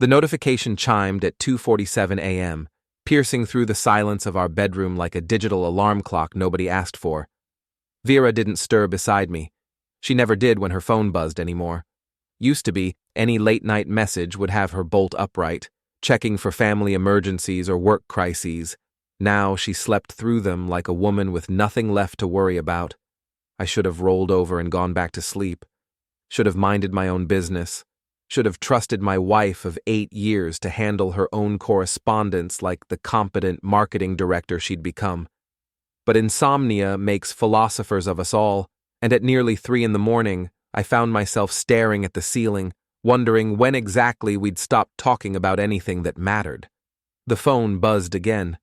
The notification chimed at 2:47 a.m., piercing through the silence of our bedroom like a digital alarm clock nobody asked for. Vera didn't stir beside me. She never did when her phone buzzed anymore. Used to be, any late-night message would have her bolt upright, checking for family emergencies or work crises. Now she slept through them like a woman with nothing left to worry about. I should have rolled over and gone back to sleep. Should have minded my own business. Should have trusted my wife of 8 years to handle her own correspondence like the competent marketing director she'd become. But insomnia makes philosophers of us all, and at nearly 3 in the morning, I found myself staring at the ceiling, wondering when exactly we'd stop talking about anything that mattered. The phone buzzed again.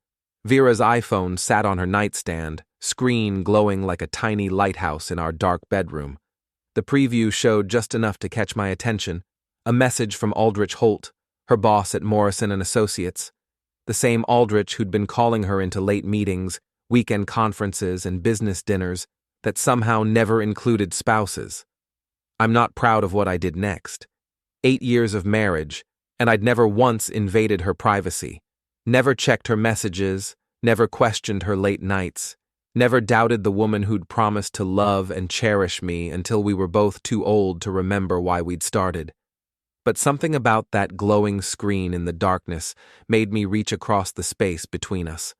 Vera's iPhone sat on her nightstand, screen glowing like a tiny lighthouse in our dark bedroom. The preview showed just enough to catch my attention. A message from Marguerite Holt, her boss at Morrison & Associates. The same Aldrich who'd been calling her into late meetings, weekend conferences, and business dinners that somehow never included spouses. I'm not proud of what I did next. 8 years of marriage, and I'd never once invaded her privacy. Never checked her messages, never questioned her late nights, never doubted the woman who'd promised to love and cherish me until we were both too old to remember why we'd started. But something about that glowing screen in the darkness made me reach across the space between us.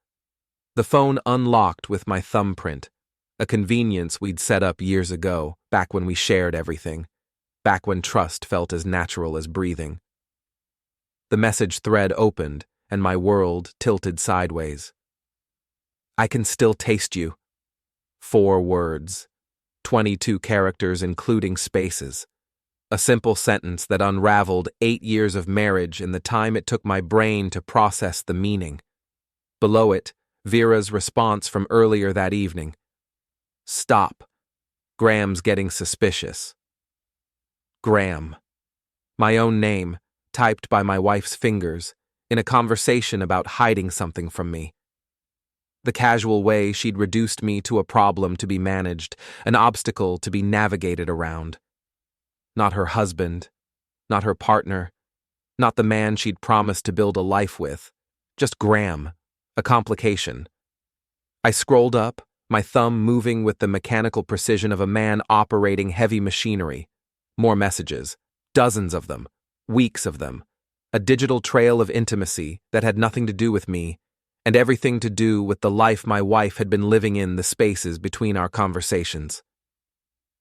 The phone unlocked with my thumbprint, a convenience we'd set up years ago, back when we shared everything, back when trust felt as natural as breathing. The message thread opened, and my world tilted sideways. I can still taste you. 4 words, 22 characters including spaces. A simple sentence that unraveled 8 years of marriage in the time it took my brain to process the meaning. Below it, Vera's response from earlier that evening. Stop. Graham's getting suspicious. Graham. My own name, typed by my wife's fingers, in a conversation about hiding something from me. The casual way she'd reduced me to a problem to be managed, an obstacle to be navigated around. Not her husband, not her partner, not the man she'd promised to build a life with, just Graham, a complication. I scrolled up, my thumb moving with the mechanical precision of a man operating heavy machinery. More messages, dozens of them, weeks of them. A digital trail of intimacy that had nothing to do with me, and everything to do with the life my wife had been living in the spaces between our conversations.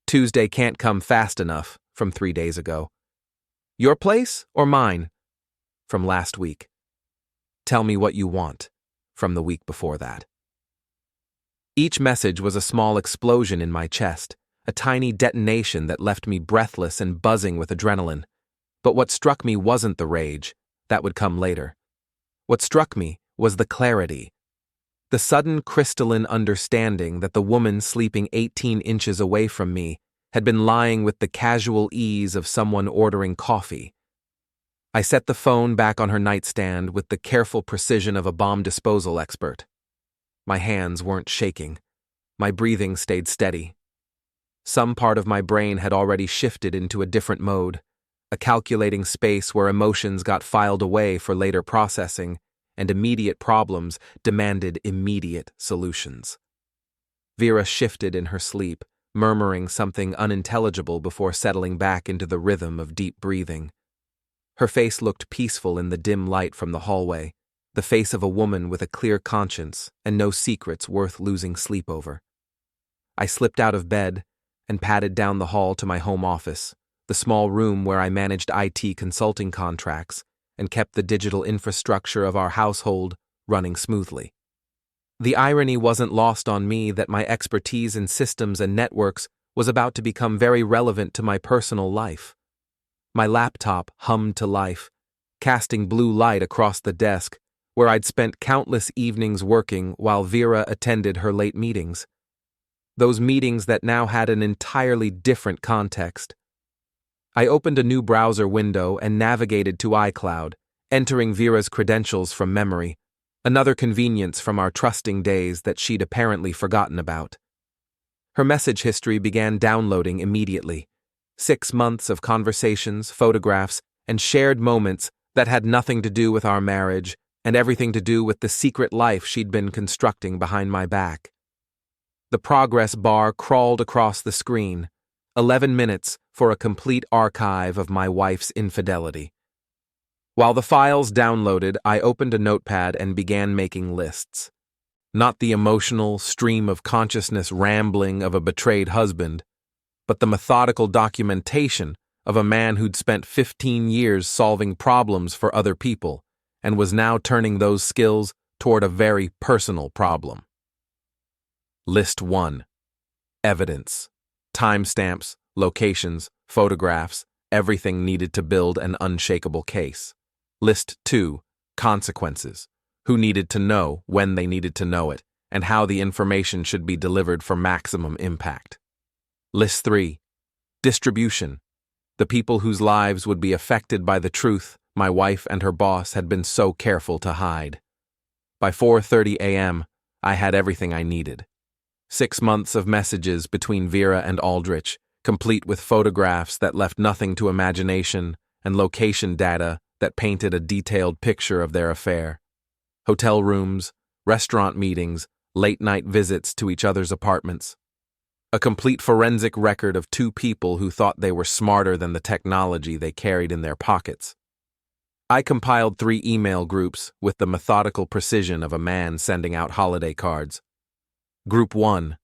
Tuesday can't come fast enough, from 3 days ago. Your place or mine? From last week. Tell me what you want, from the week before that. Each message was a small explosion in my chest, a tiny detonation that left me breathless and buzzing with adrenaline. But what struck me wasn't the rage. That would come later. What struck me was the clarity. The sudden crystalline understanding that the woman sleeping 18 inches away from me had been lying with the casual ease of someone ordering coffee. I set the phone back on her nightstand with the careful precision of a bomb disposal expert. My hands weren't shaking. My breathing stayed steady. Some part of my brain had already shifted into a different mode, a calculating space where emotions got filed away for later processing, and immediate problems demanded immediate solutions. Vera shifted in her sleep, murmuring something unintelligible before settling back into the rhythm of deep breathing. Her face looked peaceful in the dim light from the hallway, the face of a woman with a clear conscience and no secrets worth losing sleep over. I slipped out of bed and padded down the hall to my home office, the small room where I managed IT consulting contracts and kept the digital infrastructure of our household running smoothly. The irony wasn't lost on me that my expertise in systems and networks was about to become very relevant to my personal life. My laptop hummed to life, casting blue light across the desk, where I'd spent countless evenings working while Vera attended her late meetings. Those meetings that now had an entirely different context. I opened a new browser window and navigated to iCloud, entering Vera's credentials from memory, another convenience from our trusting days that she'd apparently forgotten about. Her message history began downloading immediately. 6 months of conversations, photographs, and shared moments that had nothing to do with our marriage and everything to do with the secret life she'd been constructing behind my back. The progress bar crawled across the screen. 11 minutes for a complete archive of my wife's infidelity. While the files downloaded, I opened a notepad and began making lists. Not the emotional, stream of consciousness rambling of a betrayed husband, but the methodical documentation of a man who'd spent 15 years solving problems for other people and was now turning those skills toward a very personal problem. List 1. Evidence. Timestamps, locations, photographs, everything needed to build an unshakable case. List 2. Consequences. Who needed to know, when they needed to know it, and how the information should be delivered for maximum impact. List 3. Distribution. The people whose lives would be affected by the truth my wife and her boss had been so careful to hide. By 4:30 a.m., I had everything I needed. 6 months of messages between Vera and Aldrich, complete with photographs that left nothing to imagination and location data that painted a detailed picture of their affair. Hotel rooms, restaurant meetings, late-night visits to each other's apartments. A complete forensic record of two people who thought they were smarter than the technology they carried in their pockets. I compiled 3 email groups with the methodical precision of a man sending out holiday cards. Group 1.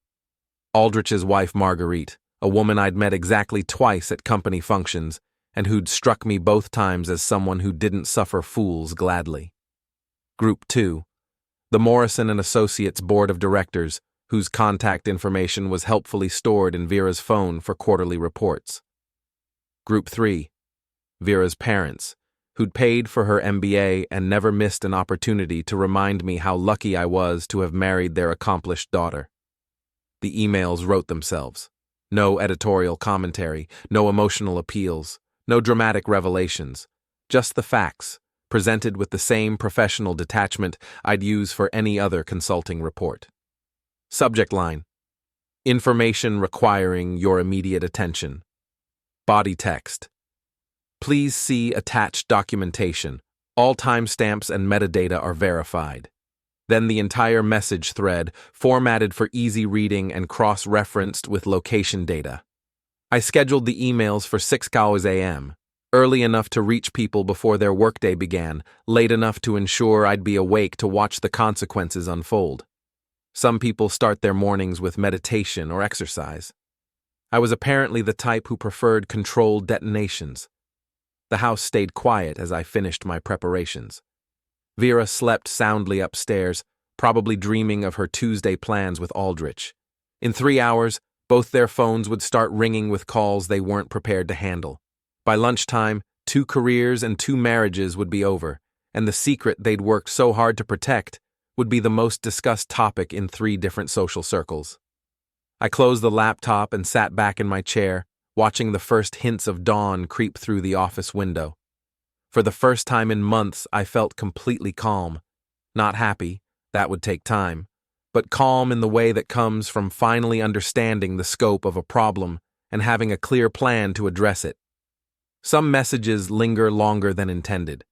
Aldrich's wife Marguerite, a woman I'd met exactly twice at company functions and who'd struck me both times as someone who didn't suffer fools gladly. Group 2. The Morrison and Associates Board of Directors, whose contact information was helpfully stored in Vera's phone for quarterly reports. Group 3. Vera's parents, who'd paid for her MBA and never missed an opportunity to remind me how lucky I was to have married their accomplished daughter. The emails wrote themselves. No editorial commentary, no emotional appeals, no dramatic revelations, just the facts, presented with the same professional detachment I'd use for any other consulting report. Subject line: Information requiring your immediate attention. Body text: Please see attached documentation. All timestamps and metadata are verified. Then the entire message thread, formatted for easy reading and cross-referenced with location data. I scheduled the emails for 6 a.m., early enough to reach people before their workday began, late enough to ensure I'd be awake to watch the consequences unfold. Some people start their mornings with meditation or exercise. I was apparently the type who preferred controlled detonations. The house stayed quiet as I finished my preparations. Vera slept soundly upstairs, probably dreaming of her Tuesday plans with Aldrich. In 3 hours, both their phones would start ringing with calls they weren't prepared to handle. By lunchtime, 2 careers and 2 marriages would be over, and the secret they'd worked so hard to protect would be the most discussed topic in 3 different social circles. I closed the laptop and sat back in my chair, watching the first hints of dawn creep through the office window. For the first time in months, I felt completely calm. Not happy, that would take time, but calm in the way that comes from finally understanding the scope of a problem and having a clear plan to address it. Some messages linger longer than intended.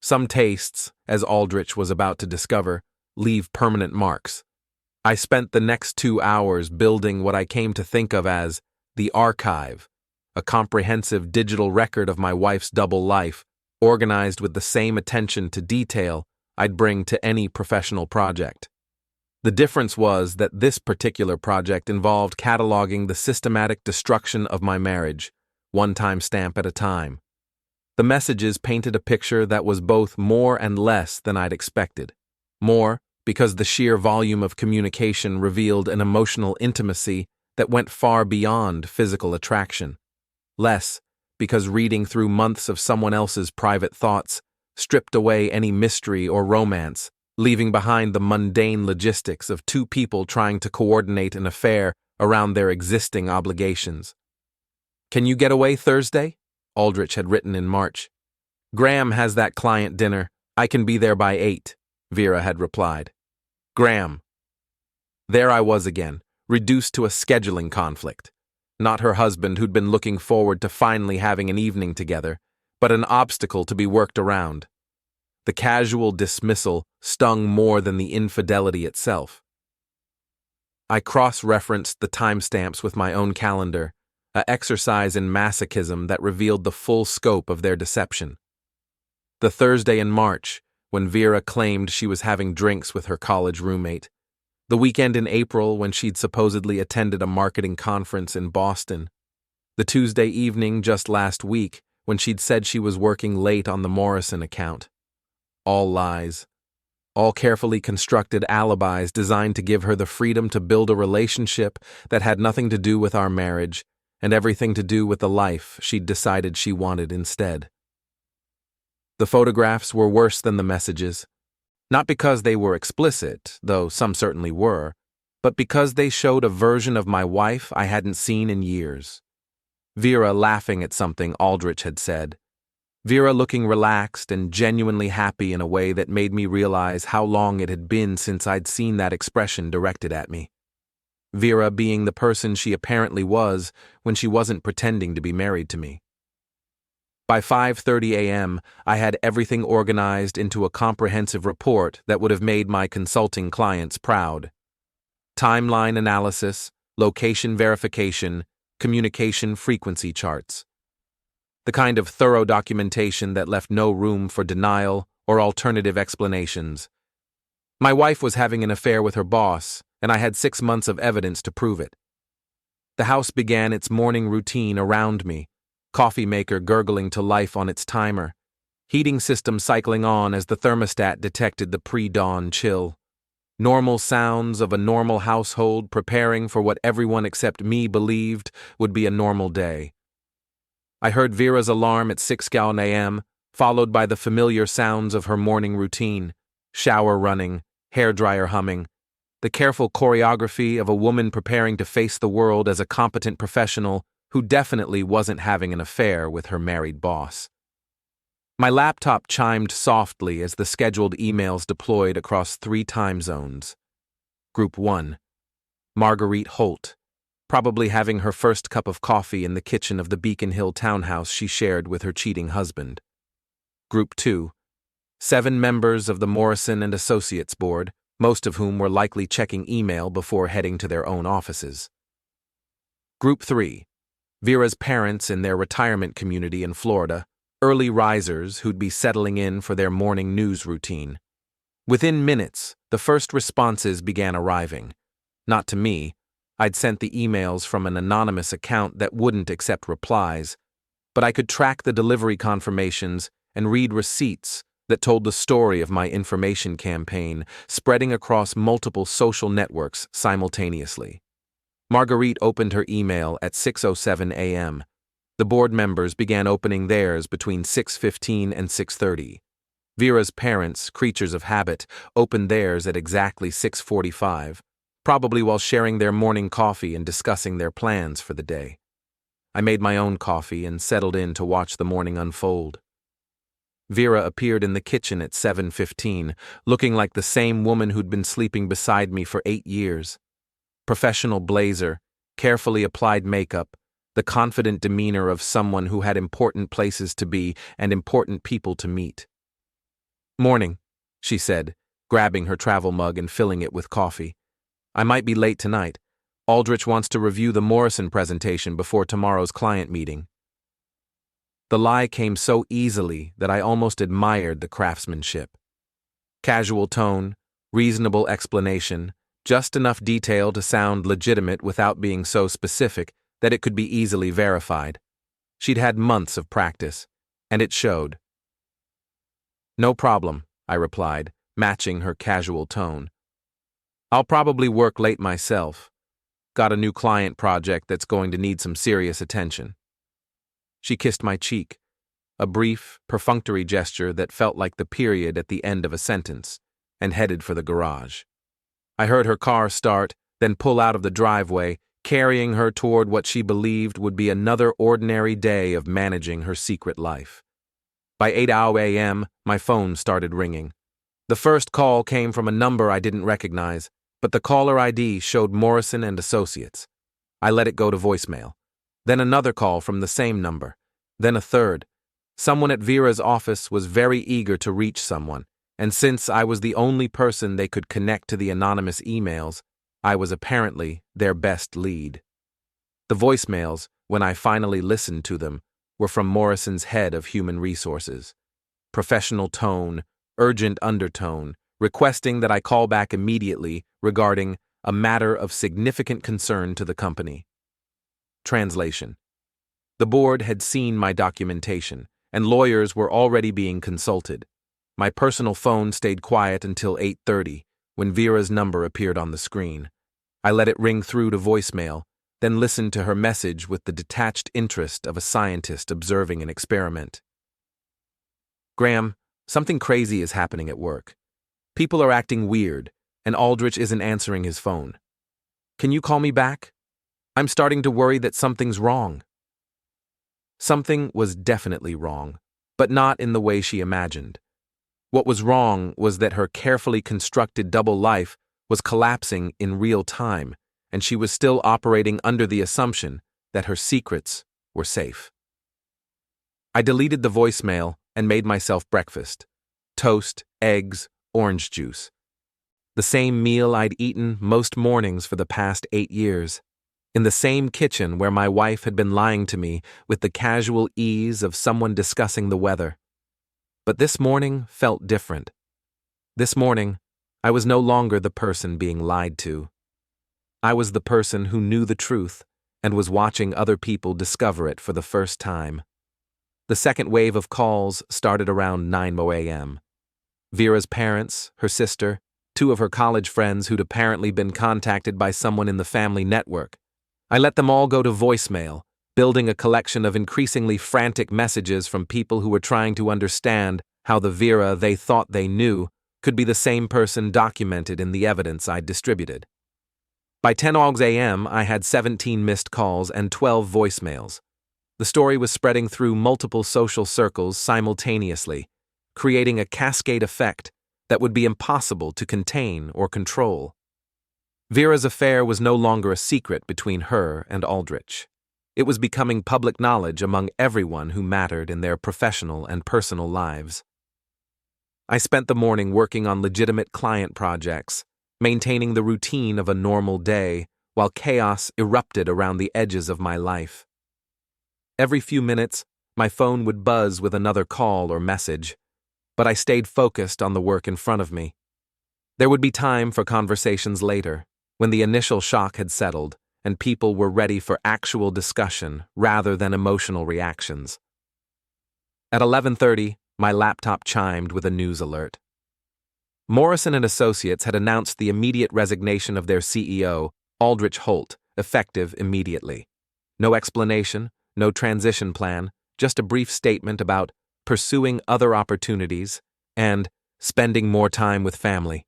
Some tastes, as Aldrich was about to discover, leave permanent marks. I spent the next 2 hours building what I came to think of as the archive, a comprehensive digital record of my wife's double life, organized with the same attention to detail I'd bring to any professional project. The difference was that this particular project involved cataloging the systematic destruction of my marriage, one timestamp at a time. The messages painted a picture that was both more and less than I'd expected. More, because the sheer volume of communication revealed an emotional intimacy that went far beyond physical attraction. Less, because reading through months of someone else's private thoughts stripped away any mystery or romance, leaving behind the mundane logistics of 2 people trying to coordinate an affair around their existing obligations. "Can you get away Thursday?" Aldrich had written in March. "Graham has that client dinner. I can be there by 8, Vera had replied. Graham. There I was again, reduced to a scheduling conflict. Not her husband, who'd been looking forward to finally having an evening together, but an obstacle to be worked around. The casual dismissal stung more than the infidelity itself. I cross-referenced the timestamps with my own calendar, an exercise in masochism that revealed the full scope of their deception. The Thursday in March, when Vera claimed she was having drinks with her college roommate. The weekend in April, when she'd supposedly attended a marketing conference in Boston. The Tuesday evening just last week, when she'd said she was working late on the Morrison account. All lies. All carefully constructed alibis designed to give her the freedom to build a relationship that had nothing to do with our marriage and everything to do with the life she'd decided she wanted instead. The photographs were worse than the messages, not because they were explicit, though some certainly were, but because they showed a version of my wife I hadn't seen in years. Vera laughing at something Aldrich had said. Vera looking relaxed and genuinely happy in a way that made me realize how long it had been since I'd seen that expression directed at me. Vera being the person she apparently was when she wasn't pretending to be married to me. By 5:30 a.m., I had everything organized into a comprehensive report that would have made my consulting clients proud. Timeline analysis, location verification, communication frequency charts. The kind of thorough documentation that left no room for denial or alternative explanations. My wife was having an affair with her boss, and I had 6 months of evidence to prove it. The house began its morning routine around me, coffee maker gurgling to life on its timer, heating system cycling on as the thermostat detected the pre-dawn chill. Normal sounds of a normal household preparing for what everyone except me believed would be a normal day. I heard Vera's alarm at 6 a.m., followed by the familiar sounds of her morning routine, shower running, hairdryer humming, the careful choreography of a woman preparing to face the world as a competent professional who definitely wasn't having an affair with her married boss. My laptop chimed softly as the scheduled emails deployed across 3 time zones. Group 1. Marguerite Holt, probably having her first cup of coffee in the kitchen of the Beacon Hill townhouse she shared with her cheating husband. Group 2. 7 members of the Morrison and Associates board, most of whom were likely checking email before heading to their own offices. Group 3. Vera's parents in their retirement community in Florida, early risers who'd be settling in for their morning news routine. Within minutes, the first responses began arriving. Not to me. I'd sent the emails from an anonymous account that wouldn't accept replies, but I could track the delivery confirmations and read receipts that told the story of my information campaign spreading across multiple social networks simultaneously. Marguerite opened her email at 6:07 a.m. The board members began opening theirs between 6:15 and 6:30. Vera's parents, creatures of habit, opened theirs at exactly 6:45. Probably while sharing their morning coffee and discussing their plans for the day. I made my own coffee and settled in to watch the morning unfold. Vera appeared in the kitchen at 7:15, looking like the same woman who'd been sleeping beside me for 8 years. Professional blazer, carefully applied makeup, the confident demeanor of someone who had important places to be and important people to meet. "Morning," she said, grabbing her travel mug and filling it with coffee. "I might be late tonight. Aldrich wants to review the Morrison presentation before tomorrow's client meeting." The lie came so easily that I almost admired the craftsmanship. Casual tone, reasonable explanation, just enough detail to sound legitimate without being so specific that it could be easily verified. She'd had months of practice, and it showed. "No problem," I replied, matching her casual tone. "I'll probably work late myself. Got a new client project that's going to need some serious attention." She kissed my cheek, a brief, perfunctory gesture that felt like the period at the end of a sentence, and headed for the garage. I heard her car start, then pull out of the driveway, carrying her toward what she believed would be another ordinary day of managing her secret life. By 8 a.m., my phone started ringing. The first call came from a number I didn't recognize, but the caller ID showed Morrison and Associates. I let it go to voicemail. Then another call from the same number. Then a third. Someone at Vera's office was very eager to reach someone, and since I was the only person they could connect to the anonymous emails, I was apparently their best lead. The voicemails, when I finally listened to them, were from Morrison's head of human resources. Professional tone, urgent undertone, requesting that I call back immediately regarding a matter of significant concern to the company. Translation. The board had seen my documentation, and lawyers were already being consulted. My personal phone stayed quiet until 8:30, when Vera's number appeared on the screen. I let it ring through to voicemail, then listened to her message with the detached interest of a scientist observing an experiment. Graham, something crazy is happening at work. People are acting weird, and Aldrich isn't answering his phone. Can you call me back? I'm starting to worry that something's wrong. Something was definitely wrong, but not in the way she imagined. What was wrong was that her carefully constructed double life was collapsing in real time, and she was still operating under the assumption that her secrets were safe. I deleted the voicemail and made myself breakfast. Toast, eggs, orange juice. The same meal I'd eaten most mornings for the past 8 years. In the same kitchen where my wife had been lying to me with the casual ease of someone discussing the weather. But this morning felt different. This morning, I was no longer the person being lied to. I was the person who knew the truth and was watching other people discover it for the first time. The second wave of calls started around 9 a.m. Vera's parents, her sister, 2 of her college friends who'd apparently been contacted by someone in the family network. I let them all go to voicemail, building a collection of increasingly frantic messages from people who were trying to understand how the Vera they thought they knew could be the same person documented in the evidence I'd distributed. By 10 a.m., I had 17 missed calls and 12 voicemails. The story was spreading through multiple social circles simultaneously, creating a cascade effect that would be impossible to contain or control. Vera's affair was no longer a secret between her and Aldrich. It was becoming public knowledge among everyone who mattered in their professional and personal lives. I spent the morning working on legitimate client projects, maintaining the routine of a normal day, while chaos erupted around the edges of my life. Every few minutes, my phone would buzz with another call or message, but I stayed focused on the work in front of me. There would be time for conversations later, when the initial shock had settled and people were ready for actual discussion rather than emotional reactions. At 11:30, my laptop chimed with a news alert. Morrison and Associates had announced the immediate resignation of their CEO, Marguerite Holt, effective immediately. No explanation, no transition plan, just a brief statement about pursuing other opportunities and spending more time with family.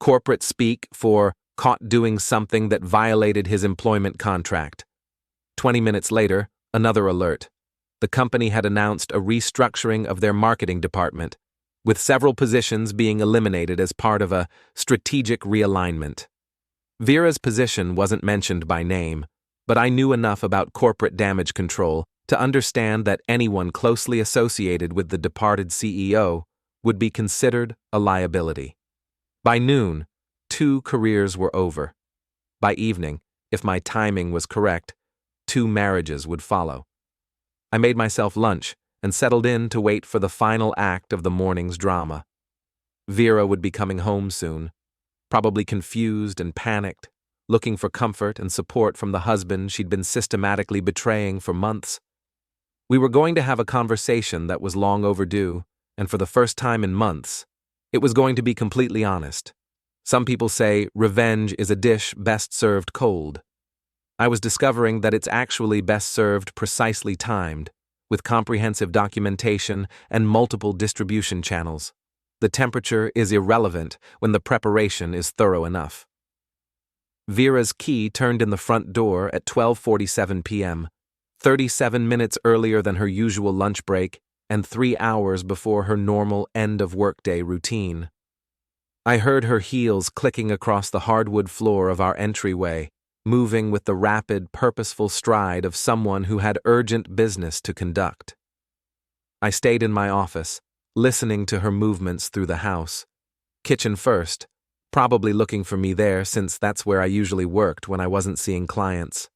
Corporate speak for caught doing something that violated his employment contract. 20 minutes later, another alert. The company had announced a restructuring of their marketing department, with several positions being eliminated as part of a strategic realignment. Vera's position wasn't mentioned by name, but I knew enough about corporate damage control to understand that anyone closely associated with the departed CEO would be considered a liability. By noon, 2 careers were over. By evening, if my timing was correct, 2 marriages would follow. I made myself lunch and settled in to wait for the final act of the morning's drama. Vera would be coming home soon, probably confused and panicked, looking for comfort and support from the husband she'd been systematically betraying for months. We were going to have a conversation that was long overdue, and for the first time in months, it was going to be completely honest. Some people say revenge is a dish best served cold. I was discovering that it's actually best served precisely timed, with comprehensive documentation and multiple distribution channels. The temperature is irrelevant when the preparation is thorough enough. Vera's key turned in the front door at 12:47 p.m., 37 minutes earlier than her usual lunch break and 3 hours before her normal end-of-workday routine. I heard her heels clicking across the hardwood floor of our entryway, moving with the rapid, purposeful stride of someone who had urgent business to conduct. I stayed in my office, listening to her movements through the house. Kitchen first, probably looking for me there since that's where I usually worked when I wasn't seeing clients.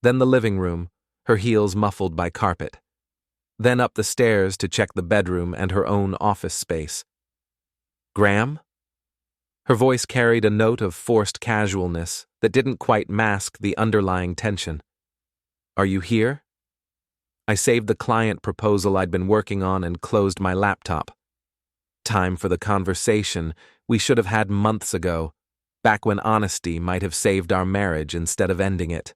Then the living room, her heels muffled by carpet. Then up the stairs to check the bedroom and her own office space. Graham? Her voice carried a note of forced casualness that didn't quite mask the underlying tension. Are you here? I saved the client proposal I'd been working on and closed my laptop. Time for the conversation we should have had months ago, back when honesty might have saved our marriage instead of ending it.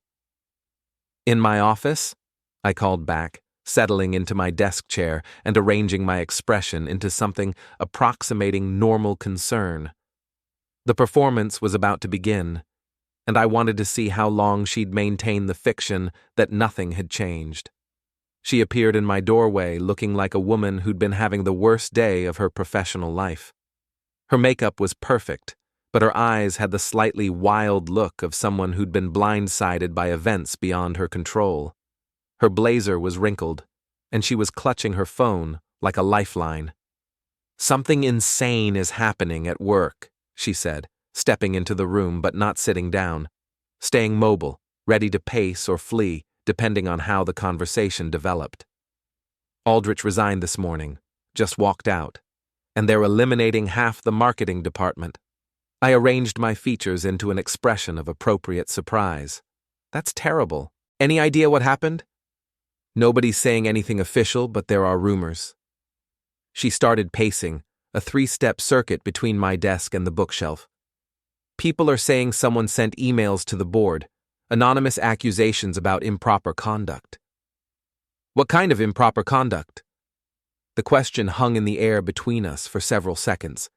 In my office? I called back, settling into my desk chair and arranging my expression into something approximating normal concern. The performance was about to begin, and I wanted to see how long she'd maintain the fiction that nothing had changed. She appeared in my doorway looking like a woman who'd been having the worst day of her professional life. Her makeup was perfect, but her eyes had the slightly wild look of someone who'd been blindsided by events beyond her control. Her blazer was wrinkled, and she was clutching her phone like a lifeline. "Something insane is happening at work," she said, stepping into the room but not sitting down, staying mobile, ready to pace or flee, depending on how the conversation developed. Aldrich resigned this morning, just walked out, and they're eliminating half the marketing department. I arranged my features into an expression of appropriate surprise. That's terrible. Any idea what happened? Nobody's saying anything official, but there are rumors. She started pacing, a 3-step circuit between my desk and the bookshelf. People are saying someone sent emails to the board, anonymous accusations about improper conduct. What kind of improper conduct? The question hung in the air between us for several seconds.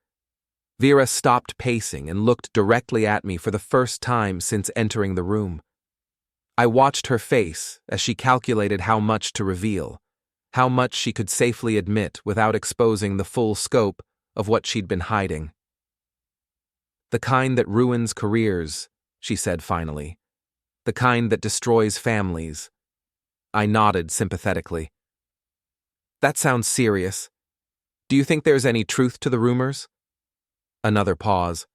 Vera stopped pacing and looked directly at me for the first time since entering the room. I watched her face as she calculated how much to reveal, how much she could safely admit without exposing the full scope of what she'd been hiding. "The kind that ruins careers," she said finally. "The kind that destroys families." I nodded sympathetically. "That sounds serious. Do you think there's any truth to the rumors?" Another pause.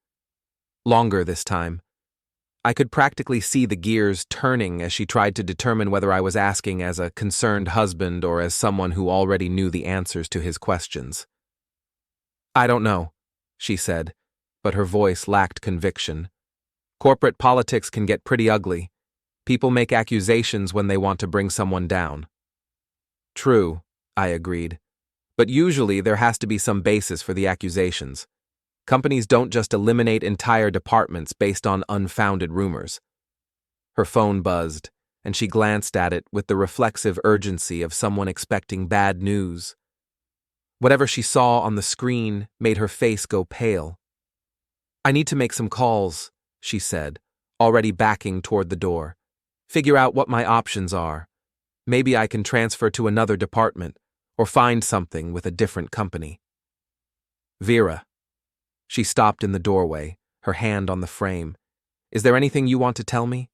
Longer this time. I could practically see the gears turning as she tried to determine whether I was asking as a concerned husband or as someone who already knew the answers to his questions. "I don't know," she said, but her voice lacked conviction. "Corporate politics can get pretty ugly. People make accusations when they want to bring someone down." "True," I agreed. "But usually there has to be some basis for the accusations. Companies don't just eliminate entire departments based on unfounded rumors." Her phone buzzed, and she glanced at it with the reflexive urgency of someone expecting bad news. Whatever she saw on the screen made her face go pale. "I need to make some calls," she said, already backing toward the door. "Figure out what my options are. Maybe I can transfer to another department or find something with a different company." "Vera." She stopped in the doorway, her hand on the frame. "Is there anything you want to tell me?"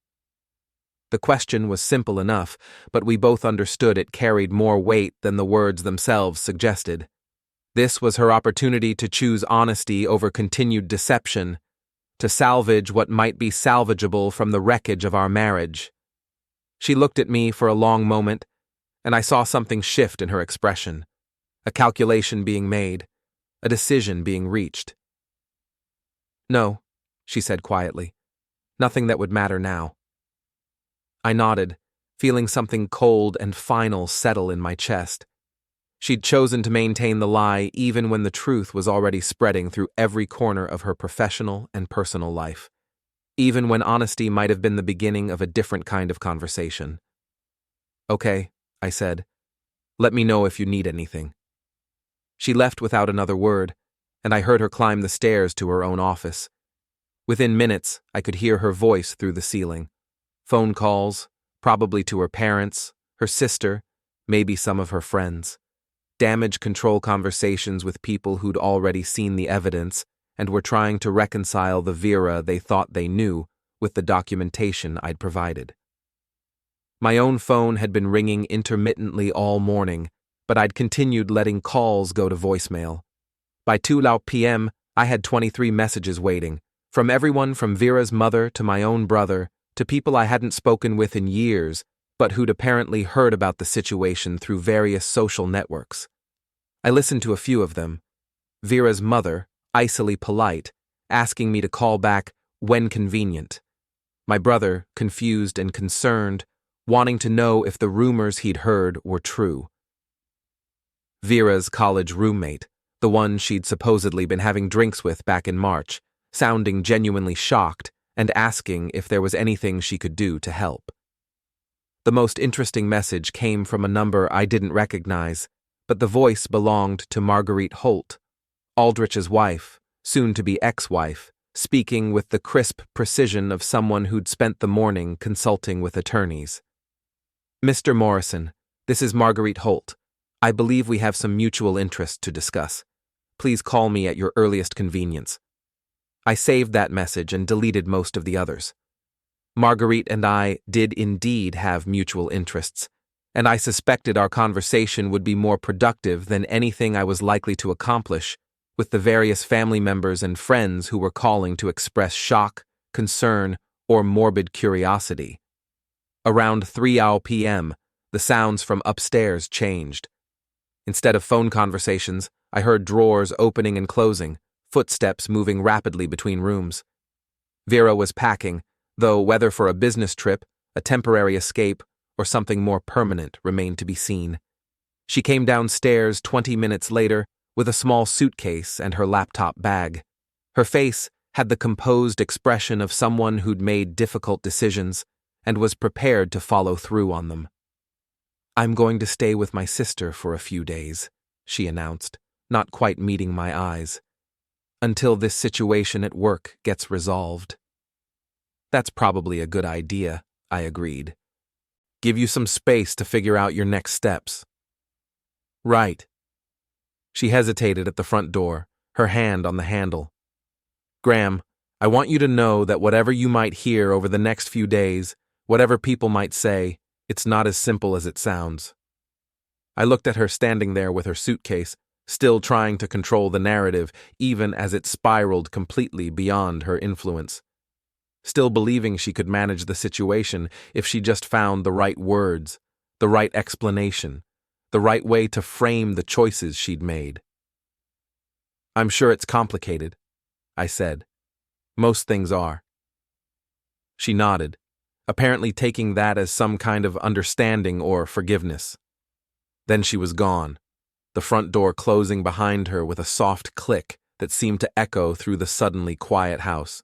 The question was simple enough, but we both understood it carried more weight than the words themselves suggested. This was her opportunity to choose honesty over continued deception, to salvage what might be salvageable from the wreckage of our marriage. She looked at me for a long moment, and I saw something shift in her expression, a calculation being made, a decision being reached. "No," she said quietly. "Nothing that would matter now." I nodded, feeling something cold and final settle in my chest. She'd chosen to maintain the lie even when the truth was already spreading through every corner of her professional and personal life, even when honesty might have been the beginning of a different kind of conversation. "Okay," I said. "Let me know if you need anything." She left without another word, and I heard her climb the stairs to her own office. Within minutes, I could hear her voice through the ceiling. Phone calls, probably to her parents, her sister, maybe some of her friends. Damage control conversations with people who'd already seen the evidence and were trying to reconcile the Vera they thought they knew with the documentation I'd provided. My own phone had been ringing intermittently all morning, but I'd continued letting calls go to voicemail. By 2 p.m., I had 23 messages waiting, from everyone from Vera's mother to my own brother, to people I hadn't spoken with in years, but who'd apparently heard about the situation through various social networks. I listened to a few of them. Vera's mother, icily polite, asking me to call back when convenient. My brother, confused and concerned, wanting to know if the rumors he'd heard were true. Vera's college roommate, the one she'd supposedly been having drinks with back in March, sounding genuinely shocked and asking if there was anything she could do to help. The most interesting message came from a number I didn't recognize, but the voice belonged to Marguerite Holt, Aldrich's wife, soon-to-be ex-wife, speaking with the crisp precision of someone who'd spent the morning consulting with attorneys. "Mr. Morrison, this is Marguerite Holt. I believe we have some mutual interest to discuss. Please call me at your earliest convenience." I saved that message and deleted most of the others. Marguerite and I did indeed have mutual interests, and I suspected our conversation would be more productive than anything I was likely to accomplish with the various family members and friends who were calling to express shock, concern, or morbid curiosity. Around 3 p.m., the sounds from upstairs changed. Instead of phone conversations, I heard drawers opening and closing, footsteps moving rapidly between rooms. Vera was packing, though whether for a business trip, a temporary escape, or something more permanent remained to be seen. She came downstairs 20 minutes later with a small suitcase and her laptop bag. Her face had the composed expression of someone who'd made difficult decisions and was prepared to follow through on them. "I'm going to stay with my sister for a few days," she announced, not quite meeting my eyes, "until this situation at work gets resolved." "That's probably a good idea," I agreed. "Give you some space to figure out your next steps." "Right." She hesitated at the front door, her hand on the handle. "Graham, I want you to know that whatever you might hear over the next few days, whatever people might say, it's not as simple as it sounds." I looked at her standing there with her suitcase, still trying to control the narrative, even as it spiraled completely beyond her influence. Still believing she could manage the situation if she just found the right words, the right explanation, the right way to frame the choices she'd made. "I'm sure it's complicated," I said. "Most things are." She nodded, apparently taking that as some kind of understanding or forgiveness. Then she was gone, the front door closing behind her with a soft click that seemed to echo through the suddenly quiet house.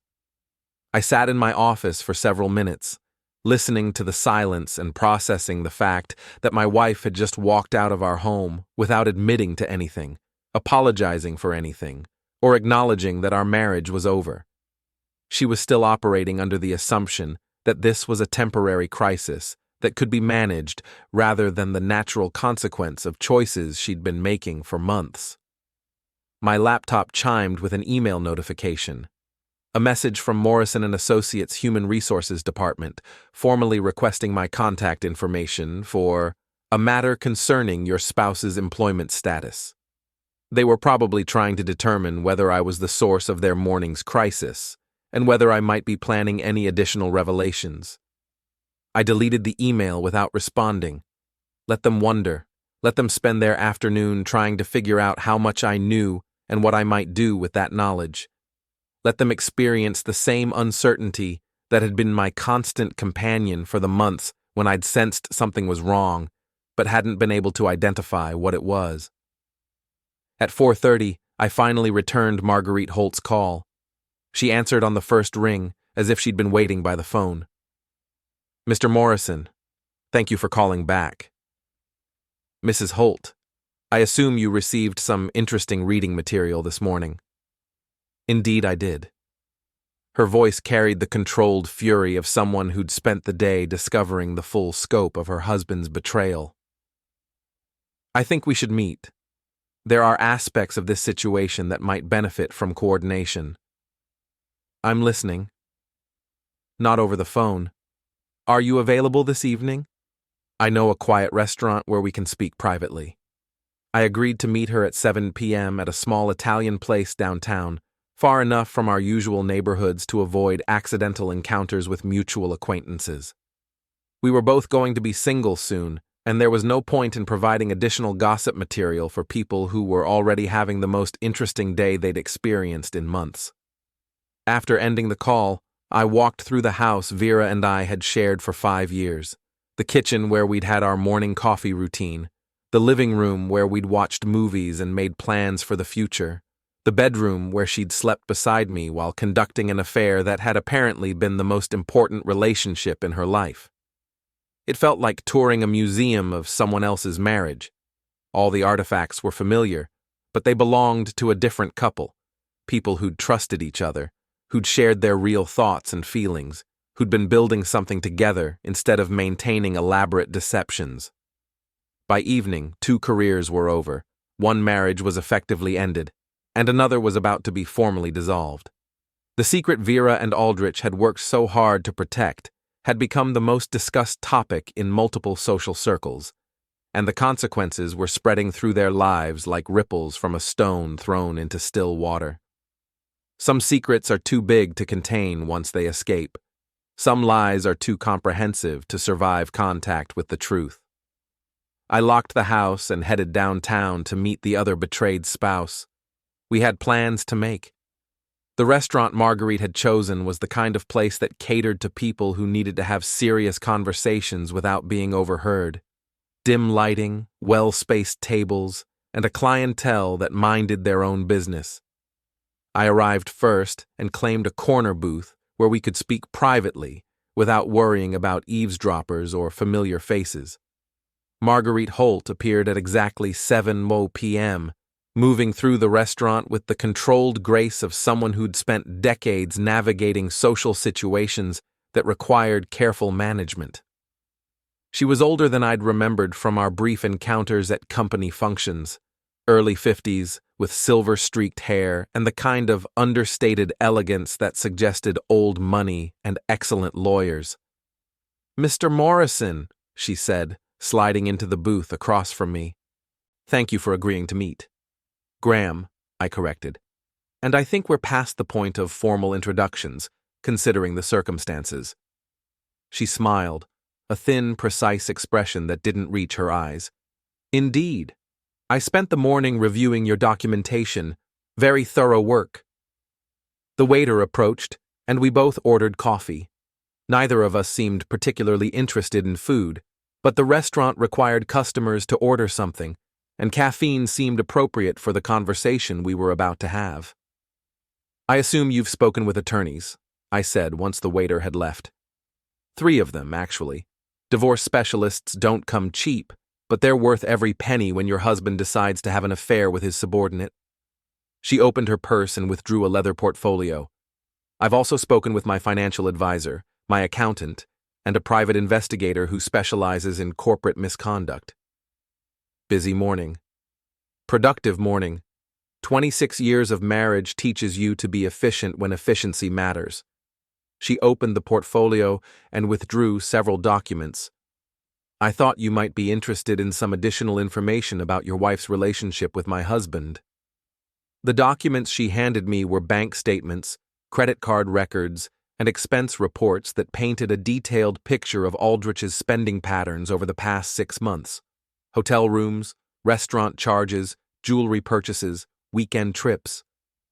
I sat in my office for several minutes, listening to the silence and processing the fact that my wife had just walked out of our home without admitting to anything, apologizing for anything, or acknowledging that our marriage was over. She was still operating under the assumption that this was a temporary crisis that could be managed rather than the natural consequence of choices she'd been making for months. My laptop chimed with an email notification. A message from Morrison & Associates Human Resources Department, formally requesting my contact information for a matter concerning your spouse's employment status. They were probably trying to determine whether I was the source of their morning's crisis, and whether I might be planning any additional revelations. I deleted the email without responding. Let them wonder. Let them spend their afternoon trying to figure out how much I knew and what I might do with that knowledge. Let them experience the same uncertainty that had been my constant companion for the months when I'd sensed something was wrong, but hadn't been able to identify what it was. At 4:30, I finally returned Marguerite Holt's call. She answered on the first ring, as if she'd been waiting by the phone. "Mr. Morrison, thank you for calling back." "Mrs. Holt, I assume you received some interesting reading material this morning." "Indeed I did." Her voice carried the controlled fury of someone who'd spent the day discovering the full scope of her husband's betrayal. "I think we should meet. There are aspects of this situation that might benefit from coordination." "I'm listening." "Not over the phone. Are you available this evening? I know a quiet restaurant where we can speak privately." I agreed to meet her at 7 p.m. at a small Italian place downtown, far enough from our usual neighborhoods to avoid accidental encounters with mutual acquaintances. We were both going to be single soon, and there was no point in providing additional gossip material for people who were already having the most interesting day they'd experienced in months. After ending the call, I walked through the house Vera and I had shared for 5 years, the kitchen where we'd had our morning coffee routine, the living room where we'd watched movies and made plans for the future, the bedroom where she'd slept beside me while conducting an affair that had apparently been the most important relationship in her life. It felt like touring a museum of someone else's marriage. All the artifacts were familiar, but they belonged to a different couple, people who'd trusted each other, who'd shared their real thoughts and feelings, who'd been building something together instead of maintaining elaborate deceptions. By evening, 2 careers were over, one marriage was effectively ended, and another was about to be formally dissolved. The secret Vera and Aldrich had worked so hard to protect had become the most discussed topic in multiple social circles, and the consequences were spreading through their lives like ripples from a stone thrown into still water. Some secrets are too big to contain once they escape. Some lies are too comprehensive to survive contact with the truth. I locked the house and headed downtown to meet the other betrayed spouse. We had plans to make. The restaurant Marguerite had chosen was the kind of place that catered to people who needed to have serious conversations without being overheard. Dim lighting, well-spaced tables, and a clientele that minded their own business. I arrived first and claimed a corner booth where we could speak privately without worrying about eavesdroppers or familiar faces. Marguerite Holt appeared at exactly 7 p.m., moving through the restaurant with the controlled grace of someone who'd spent decades navigating social situations that required careful management. She was older than I'd remembered from our brief encounters at company functions, early 50s, with silver-streaked hair and the kind of understated elegance that suggested old money and excellent lawyers. "Mr. Morrison," she said, sliding into the booth across from me. "Thank you for agreeing to meet." "Graham," I corrected. "And I think we're past the point of formal introductions, considering the circumstances." She smiled, a thin, precise expression that didn't reach her eyes. "Indeed. I spent the morning reviewing your documentation. Very thorough work." The waiter approached, and we both ordered coffee. Neither of us seemed particularly interested in food, but the restaurant required customers to order something, and caffeine seemed appropriate for the conversation we were about to have. "I assume you've spoken with attorneys," I said once the waiter had left. "3 of them, actually. Divorce specialists don't come cheap, but they're worth every penny when your husband decides to have an affair with his subordinate." She opened her purse and withdrew a leather portfolio. "I've also spoken with my financial advisor, my accountant, and a private investigator who specializes in corporate misconduct." Busy morning. Productive morning. 26 years of marriage teaches you to be efficient when efficiency matters. She opened the portfolio and withdrew several documents. "I thought you might be interested in some additional information about your wife's relationship with my husband." The documents she handed me were bank statements, credit card records, and expense reports that painted a detailed picture of Aldrich's spending patterns over the past 6 months. Hotel rooms, restaurant charges, jewelry purchases, weekend trips.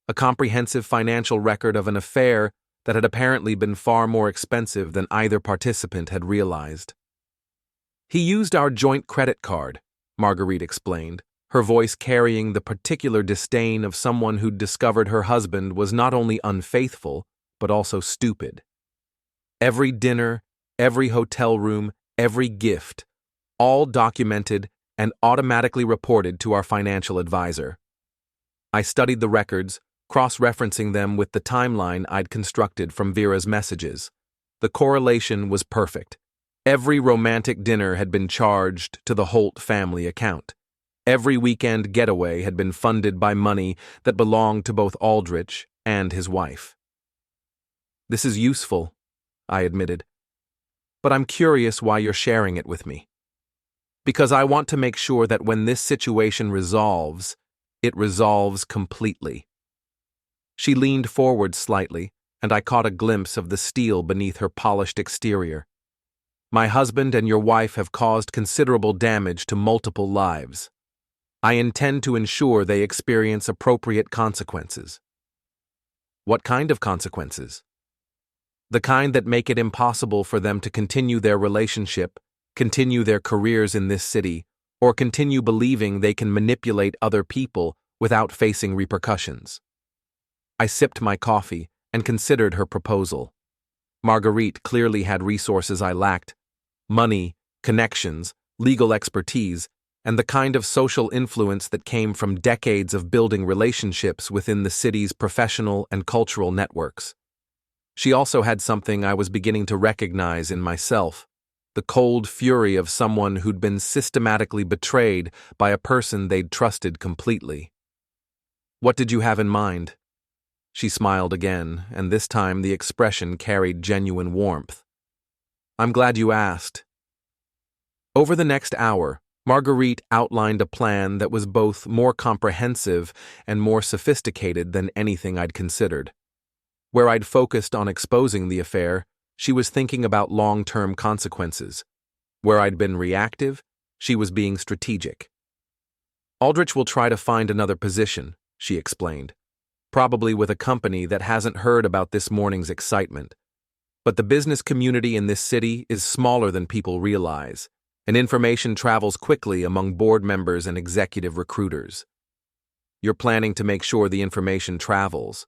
A comprehensive financial record of an affair that had apparently been far more expensive than either participant had realized. "He used our joint credit card," Marguerite explained, her voice carrying the particular disdain of someone who'd discovered her husband was not only unfaithful, but also stupid. "Every dinner, every hotel room, every gift, all documented and automatically reported to our financial advisor." I studied the records, cross-referencing them with the timeline I'd constructed from Vera's messages. The correlation was perfect. Every romantic dinner had been charged to the Holt family account. Every weekend getaway had been funded by money that belonged to both Aldrich and his wife. "This is useful," I admitted, "but I'm curious why you're sharing it with me." Because I want to make sure that when this situation resolves, it resolves completely. She leaned forward slightly, and I caught a glimpse of the steel beneath her polished exterior. My husband and your wife have caused considerable damage to multiple lives. I intend to ensure they experience appropriate consequences. What kind of consequences? The kind that make it impossible for them to continue their relationship, continue their careers in this city, or continue believing they can manipulate other people without facing repercussions. I sipped my coffee and considered her proposal. Marguerite clearly had resources I lacked: money, connections, legal expertise, and the kind of social influence that came from decades of building relationships within the city's professional and cultural networks. She also had something I was beginning to recognize in myself: the cold fury of someone who'd been systematically betrayed by a person they'd trusted completely. What did you have in mind? She smiled again, and this time the expression carried genuine warmth. I'm glad you asked. Over the next hour, Marguerite outlined a plan that was both more comprehensive and more sophisticated than anything I'd considered. Where I'd focused on exposing the affair, she was thinking about long-term consequences. Where I'd been reactive, she was being strategic. Aldrich will try to find another position, she explained, probably with a company that hasn't heard about this morning's excitement. But the business community in this city is smaller than people realize, and information travels quickly among board members and executive recruiters. You're planning to make sure the information travels.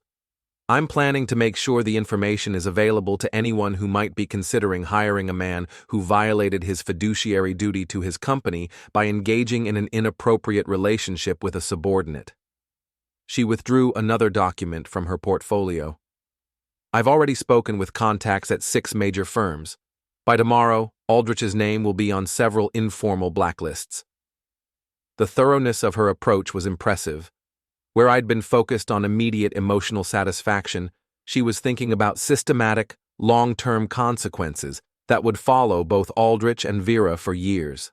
I'm planning to make sure the information is available to anyone who might be considering hiring a man who violated his fiduciary duty to his company by engaging in an inappropriate relationship with a subordinate. She withdrew another document from her portfolio. I've already spoken with contacts at 6 major firms. By tomorrow, Aldrich's name will be on several informal blacklists. The thoroughness of her approach was impressive. Where I'd been focused on immediate emotional satisfaction, she was thinking about systematic, long-term consequences that would follow both Aldrich and Vera for years.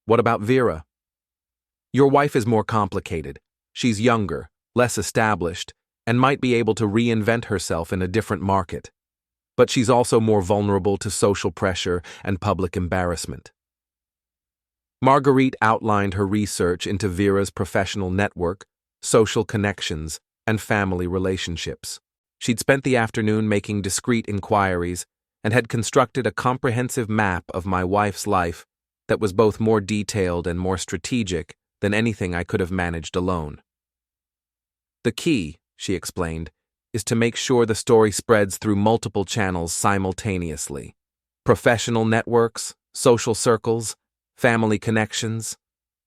What about Vera? Your wife is more complicated. She's younger, less established, and might be able to reinvent herself in a different market. But she's also more vulnerable to social pressure and public embarrassment. Marguerite outlined her research into Vera's professional network, social connections, and family relationships. She'd spent the afternoon making discreet inquiries and had constructed a comprehensive map of my wife's life that was both more detailed and more strategic than anything I could have managed alone. The key, she explained, is to make sure the story spreads through multiple channels simultaneously. Professional networks, social circles, family connections.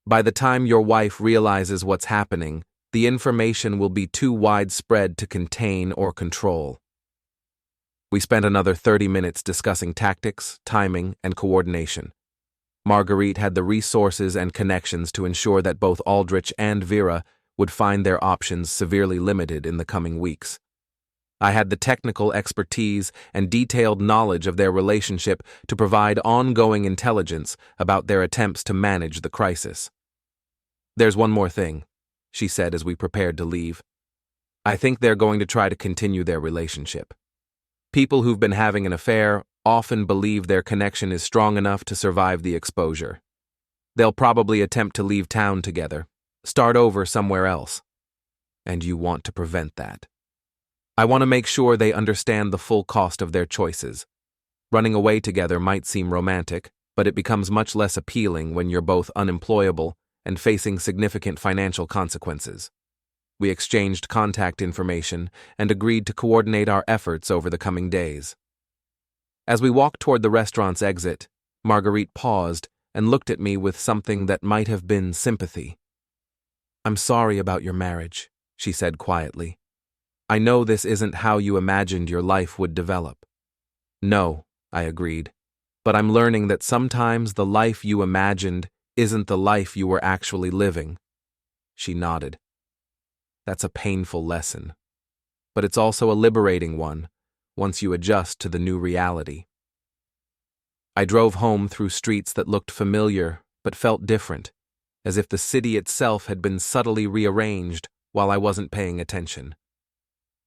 By the time your wife realizes what's happening, the information will be too widespread to contain or control. We spent another 30 minutes discussing tactics, timing, and coordination. Marguerite had the resources and connections to ensure that both Aldrich and Vera would find their options severely limited in the coming weeks. I had the technical expertise and detailed knowledge of their relationship to provide ongoing intelligence about their attempts to manage the crisis. There's one more thing, she said as we prepared to leave. I think they're going to try to continue their relationship. People who've been having an affair often believe their connection is strong enough to survive the exposure. They'll probably attempt to leave town together, start over somewhere else. And you want to prevent that. I want to make sure they understand the full cost of their choices. Running away together might seem romantic, but it becomes much less appealing when you're both unemployable and facing significant financial consequences. We exchanged contact information and agreed to coordinate our efforts over the coming days. As we walked toward the restaurant's exit, Marguerite paused and looked at me with something that might have been sympathy. I'm sorry about your marriage, she said quietly. I know this isn't how you imagined your life would develop. No, I agreed, but I'm learning that sometimes the life you imagined isn't the life you were actually living. She nodded. That's a painful lesson, but it's also a liberating one once you adjust to the new reality. I drove home through streets that looked familiar but felt different, as if the city itself had been subtly rearranged while I wasn't paying attention.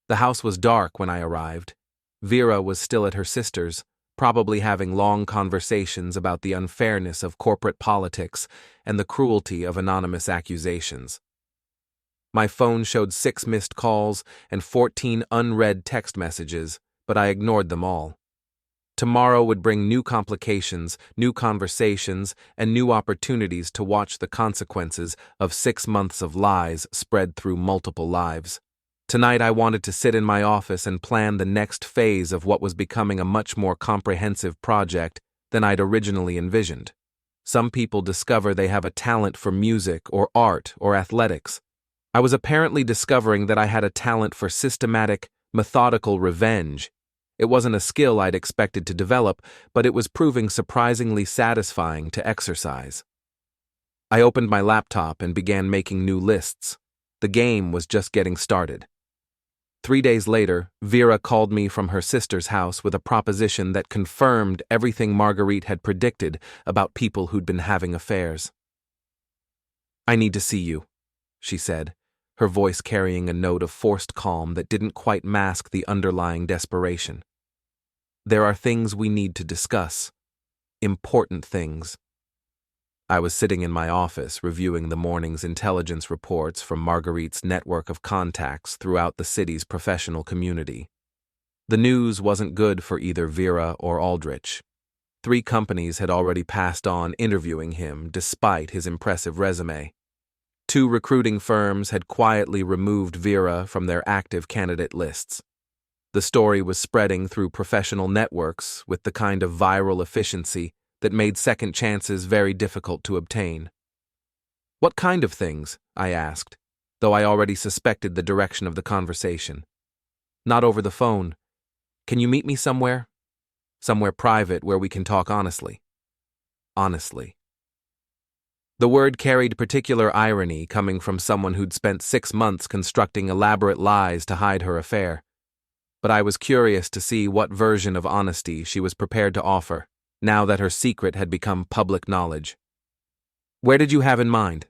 The house was dark when I arrived. Vera was still at her sister's, probably having long conversations about the unfairness of corporate politics and the cruelty of anonymous accusations. My phone showed 6 missed calls and 14 unread text messages, but I ignored them all. Tomorrow would bring new complications, new conversations, and new opportunities to watch the consequences of 6 months of lies spread through multiple lives. Tonight I wanted to sit in my office and plan the next phase of what was becoming a much more comprehensive project than I'd originally envisioned. Some people discover they have a talent for music or art or athletics. I was apparently discovering that I had a talent for systematic, methodical revenge. It wasn't a skill I'd expected to develop, but it was proving surprisingly satisfying to exercise. I opened my laptop and began making new lists. The game was just getting started. 3 days later, Vera called me from her sister's house with a proposition that confirmed everything Marguerite had predicted about people who'd been having affairs. "I need to see you," she said, her voice carrying a note of forced calm that didn't quite mask the underlying desperation. "There are things we need to discuss. Important things." I was sitting in my office reviewing the morning's intelligence reports from Marguerite's network of contacts throughout the city's professional community. The news wasn't good for either Vera or Aldrich. 3 companies had already passed on interviewing him despite his impressive resume. 2 recruiting firms had quietly removed Vera from their active candidate lists. The story was spreading through professional networks with the kind of viral efficiency that made second chances very difficult to obtain. "What kind of things?" I asked, though I already suspected the direction of the conversation. "Not over the phone. Can you meet me somewhere? Somewhere private where we can talk honestly." Honestly. The word carried particular irony coming from someone who'd spent 6 months constructing elaborate lies to hide her affair. But I was curious to see what version of honesty she was prepared to offer, now that her secret had become public knowledge. "Where did you have in mind?"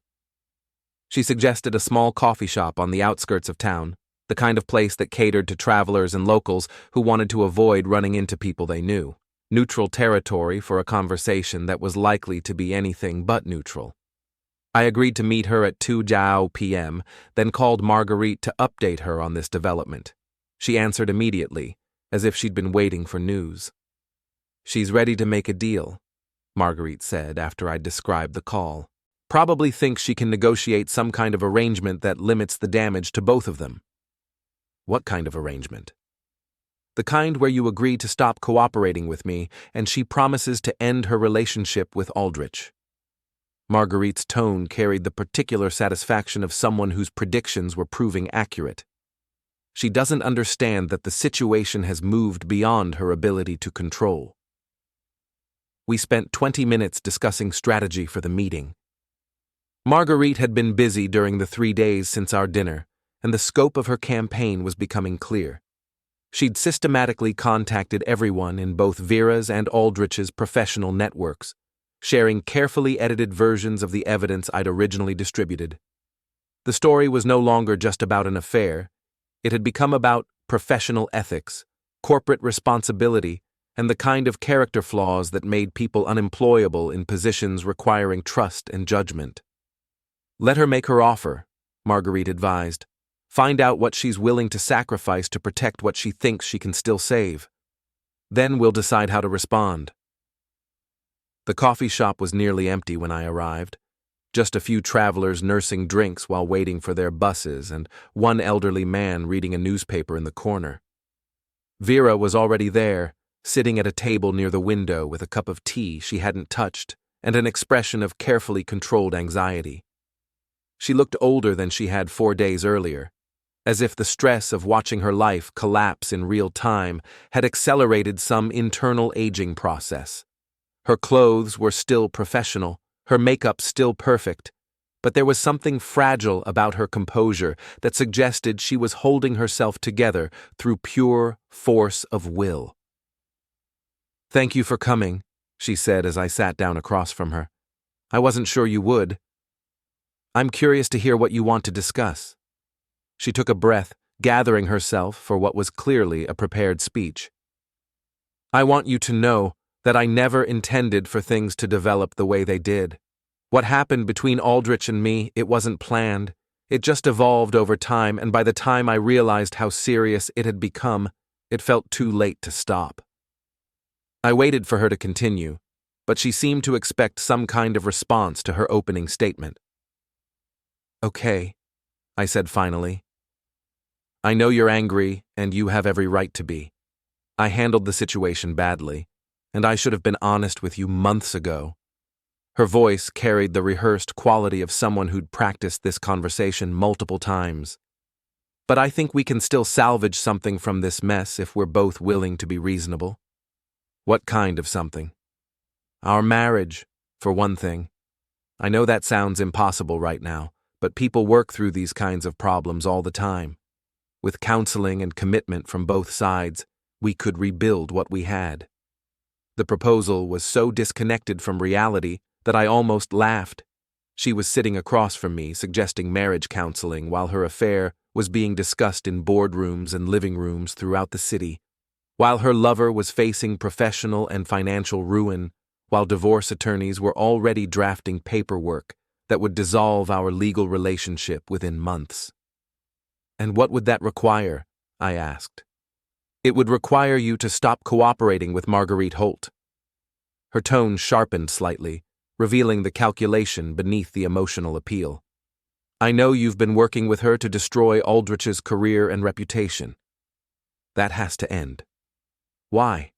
She suggested a small coffee shop on the outskirts of town, the kind of place that catered to travelers and locals who wanted to avoid running into people they knew. Neutral territory for a conversation that was likely to be anything but neutral. I agreed to meet her at 2 p.m., then called Marguerite to update her on this development. She answered immediately, as if she'd been waiting for news. "She's ready to make a deal," Marguerite said after I'd described the call. "Probably thinks she can negotiate some kind of arrangement that limits the damage to both of them." "What kind of arrangement?" "The kind where you agree to stop cooperating with me, and she promises to end her relationship with Aldrich." Marguerite's tone carried the particular satisfaction of someone whose predictions were proving accurate. She doesn't understand that the situation has moved beyond her ability to control. We spent 20 minutes discussing strategy for the meeting. Marguerite had been busy during the 3 days since our dinner, and the scope of her campaign was becoming clear. She'd systematically contacted everyone in both Vera's and Aldrich's professional networks, sharing carefully edited versions of the evidence I'd originally distributed. The story was no longer just about an affair. It had become about professional ethics, corporate responsibility, and the kind of character flaws that made people unemployable in positions requiring trust and judgment. "Let her make her offer," Marguerite advised. "Find out what she's willing to sacrifice to protect what she thinks she can still save. Then we'll decide how to respond." The coffee shop was nearly empty when I arrived. Just a few travelers nursing drinks while waiting for their buses and one elderly man reading a newspaper in the corner. Vera was already there, sitting at a table near the window with a cup of tea she hadn't touched and an expression of carefully controlled anxiety. She looked older than she had 4 days earlier, as if the stress of watching her life collapse in real time had accelerated some internal aging process. Her clothes were still professional, her makeup still perfect, but there was something fragile about her composure that suggested she was holding herself together through pure force of will. "Thank you for coming," she said as I sat down across from her. I wasn't sure you would. I'm curious to hear what you want to discuss. She took a breath, gathering herself for what was clearly a prepared speech. I want you to know that I never intended for things to develop the way they did. What happened between Aldrich and me, it wasn't planned. It just evolved over time, and by the time I realized how serious it had become, it felt too late to stop. I waited for her to continue, but she seemed to expect some kind of response to her opening statement. Okay, I said finally. I know you're angry, and you have every right to be. I handled the situation badly, and I should have been honest with you months ago. Her voice carried the rehearsed quality of someone who'd practiced this conversation multiple times. But I think we can still salvage something from this mess if we're both willing to be reasonable. What kind of something? Our marriage, for one thing. I know that sounds impossible right now, but people work through these kinds of problems all the time. With counseling and commitment from both sides, we could rebuild what we had. The proposal was so disconnected from reality that I almost laughed. She was sitting across from me, suggesting marriage counseling while her affair was being discussed in boardrooms and living rooms throughout the city, while her lover was facing professional and financial ruin, while divorce attorneys were already drafting paperwork that would dissolve our legal relationship within months. And what would that require? I asked. It would require you to stop cooperating with Marguerite Holt. Her tone sharpened slightly, revealing the calculation beneath the emotional appeal. I know you've been working with her to destroy Aldrich's career and reputation. That has to end. Why?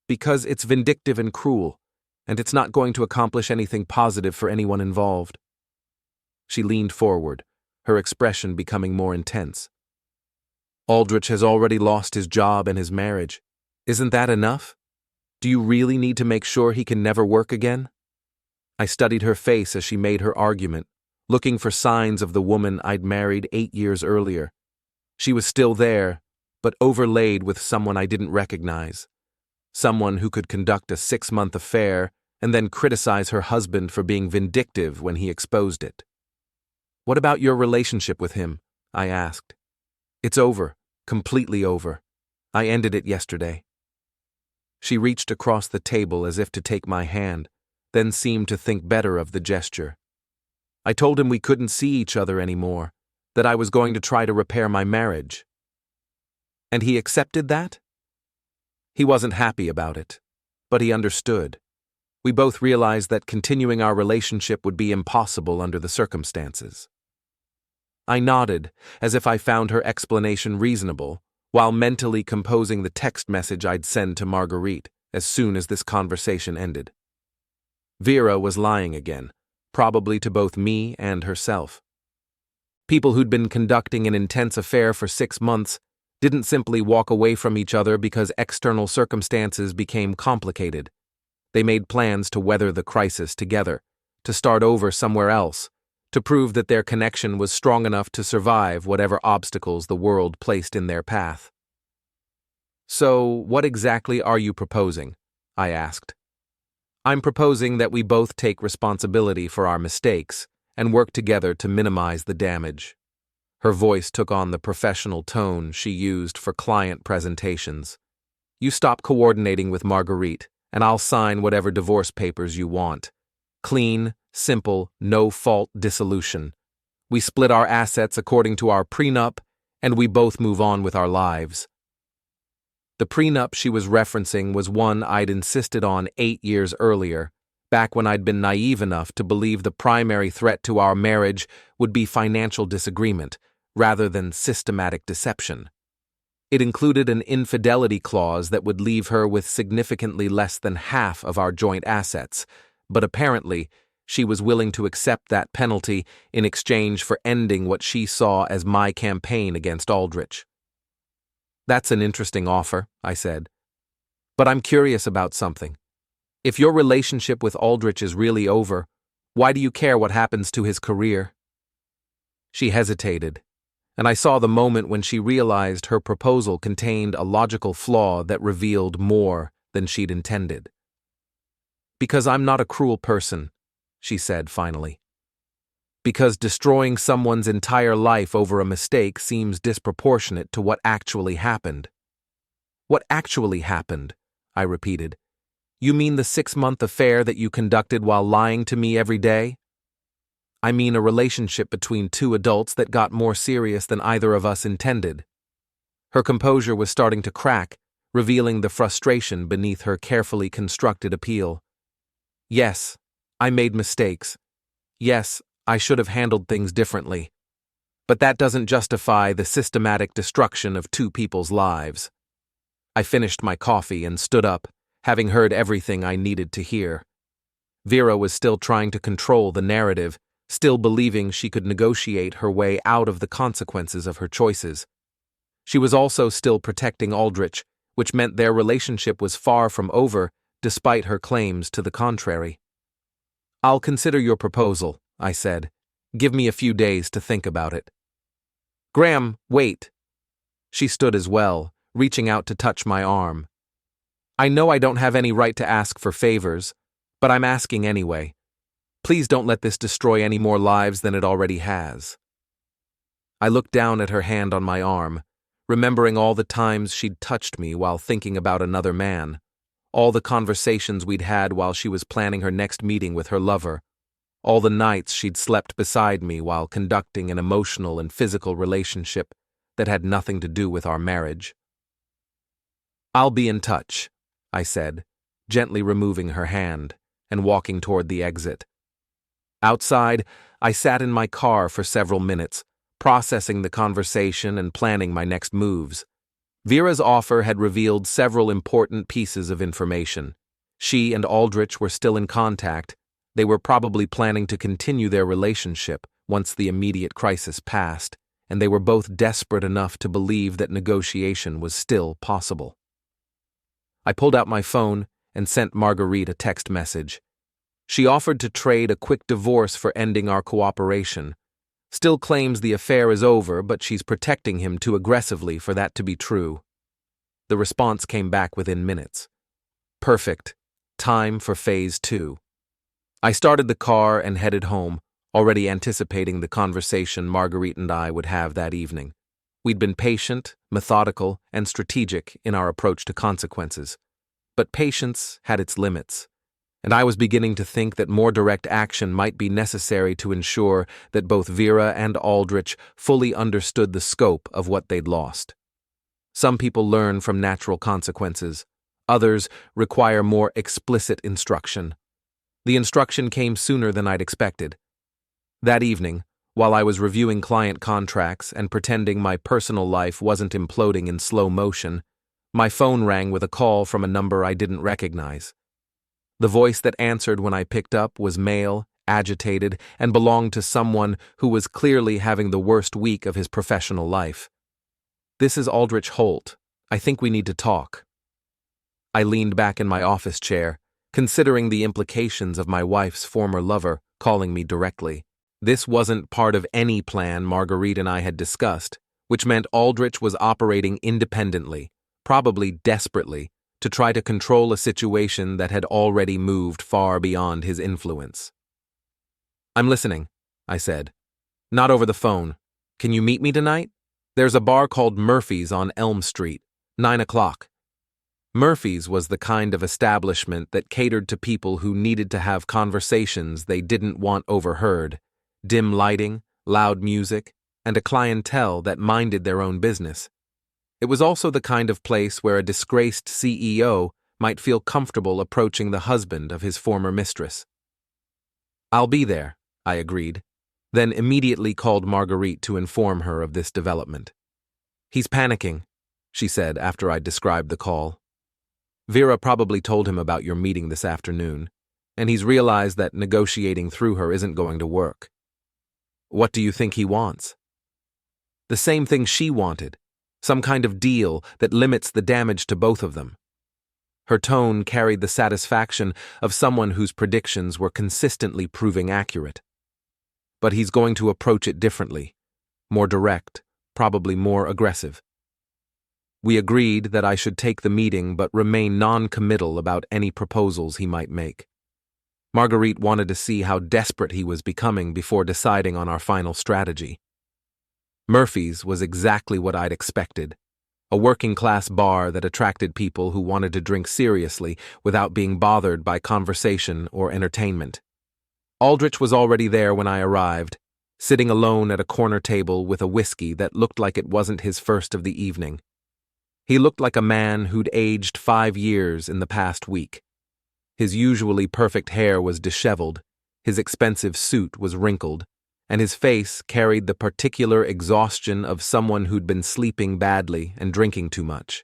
Because it's vindictive and cruel, and it's not going to accomplish anything positive for anyone involved. She leaned forward, her expression becoming more intense. Aldrich has already lost his job and his marriage. Isn't that enough? Do you really need to make sure he can never work again? I studied her face as she made her argument, looking for signs of the woman I'd married 8 years earlier. She was still there, but overlaid with someone I didn't recognize. Someone who could conduct a 6-month affair and then criticize her husband for being vindictive when he exposed it. What about your relationship with him? I asked. It's over, completely over. I ended it yesterday. She reached across the table as if to take my hand, then seemed to think better of the gesture. I told him we couldn't see each other anymore, that I was going to try to repair my marriage. And he accepted that? He wasn't happy about it, but he understood. We both realized that continuing our relationship would be impossible under the circumstances. I nodded, as if I found her explanation reasonable, while mentally composing the text message I'd send to Marguerite as soon as this conversation ended. Vera was lying again, probably to both me and herself. People who'd been conducting an intense affair for 6 months didn't simply walk away from each other because external circumstances became complicated. They made plans to weather the crisis together, to start over somewhere else, to prove that their connection was strong enough to survive whatever obstacles the world placed in their path. So, what exactly are you proposing? I asked. I'm proposing that we both take responsibility for our mistakes and work together to minimize the damage. Her voice took on the professional tone she used for client presentations. You stop coordinating with Marguerite, and I'll sign whatever divorce papers you want. Clean, simple, no-fault dissolution. We split our assets according to our prenup, and we both move on with our lives. The prenup she was referencing was one I'd insisted on 8 years earlier, back when I'd been naive enough to believe the primary threat to our marriage would be financial disagreement, rather than systematic deception. It included an infidelity clause that would leave her with significantly less than half of our joint assets, but apparently, she was willing to accept that penalty in exchange for ending what she saw as my campaign against Aldrich. That's an interesting offer, I said. But I'm curious about something. If your relationship with Aldrich is really over, why do you care what happens to his career? She hesitated, and I saw the moment when she realized her proposal contained a logical flaw that revealed more than she'd intended. Because I'm not a cruel person, she said finally. Because destroying someone's entire life over a mistake seems disproportionate to what actually happened. What actually happened? I repeated. You mean the 6-month affair that you conducted while lying to me every day? I mean a relationship between two adults that got more serious than either of us intended. Her composure was starting to crack, revealing the frustration beneath her carefully constructed appeal. Yes, I made mistakes. Yes, I should have handled things differently. But that doesn't justify the systematic destruction of two people's lives. I finished my coffee and stood up, having heard everything I needed to hear. Vera was still trying to control the narrative, still believing she could negotiate her way out of the consequences of her choices. She was also still protecting Aldrich, which meant their relationship was far from over, despite her claims to the contrary. I'll consider your proposal, I said. Give me a few days to think about it. Graham, wait. She stood as well, reaching out to touch my arm. I know I don't have any right to ask for favors, but I'm asking anyway. Please don't let this destroy any more lives than it already has. I looked down at her hand on my arm, remembering all the times she'd touched me while thinking about another man, all the conversations we'd had while she was planning her next meeting with her lover, all the nights she'd slept beside me while conducting an emotional and physical relationship that had nothing to do with our marriage. I'll be in touch, I said, gently removing her hand and walking toward the exit. Outside, I sat in my car for several minutes, processing the conversation and planning my next moves. Vera's offer had revealed several important pieces of information. She and Aldrich were still in contact. They were probably planning to continue their relationship once the immediate crisis passed, and they were both desperate enough to believe that negotiation was still possible. I pulled out my phone and sent Marguerite a text message. She offered to trade a quick divorce for ending our cooperation. Still claims the affair is over, but she's protecting him too aggressively for that to be true. The response came back within minutes. Perfect. Time for phase 2. I started the car and headed home, already anticipating the conversation Marguerite and I would have that evening. We'd been patient, methodical, and strategic in our approach to consequences. But patience had its limits, and I was beginning to think that more direct action might be necessary to ensure that both Vera and Aldrich fully understood the scope of what they'd lost. Some people learn from natural consequences. Others require more explicit instruction. The instruction came sooner than I'd expected. That evening, while I was reviewing client contracts and pretending my personal life wasn't imploding in slow motion, my phone rang with a call from a number I didn't recognize. The voice that answered when I picked up was male, agitated, and belonged to someone who was clearly having the worst week of his professional life. This is Marguerite Holt. I think we need to talk. I leaned back in my office chair, considering the implications of my wife's former lover calling me directly. This wasn't part of any plan Marguerite and I had discussed, which meant Aldrich was operating independently, probably desperately, to try to control a situation that had already moved far beyond his influence. I'm listening, I said. Not over the phone. Can you meet me tonight? There's a bar called Murphy's on Elm Street, 9 o'clock. Murphy's was the kind of establishment that catered to people who needed to have conversations they didn't want overheard, dim lighting, loud music, and a clientele that minded their own business. It was also the kind of place where a disgraced CEO might feel comfortable approaching the husband of his former mistress. I'll be there, I agreed, then immediately called Marguerite to inform her of this development. He's panicking, she said after I described the call. Vera probably told him about your meeting this afternoon, and he's realized that negotiating through her isn't going to work. What do you think he wants? The same thing she wanted, some kind of deal that limits the damage to both of them. Her tone carried the satisfaction of someone whose predictions were consistently proving accurate. But he's going to approach it differently, more direct, probably more aggressive. We agreed that I should take the meeting but remain non-committal about any proposals he might make. Marguerite wanted to see how desperate he was becoming before deciding on our final strategy. Murphy's was exactly what I'd expected. A working-class bar that attracted people who wanted to drink seriously without being bothered by conversation or entertainment. Aldrich was already there when I arrived, sitting alone at a corner table with a whiskey that looked like it wasn't his first of the evening. He looked like a man who'd aged 5 years in the past week. His usually perfect hair was disheveled, his expensive suit was wrinkled, and his face carried the particular exhaustion of someone who'd been sleeping badly and drinking too much.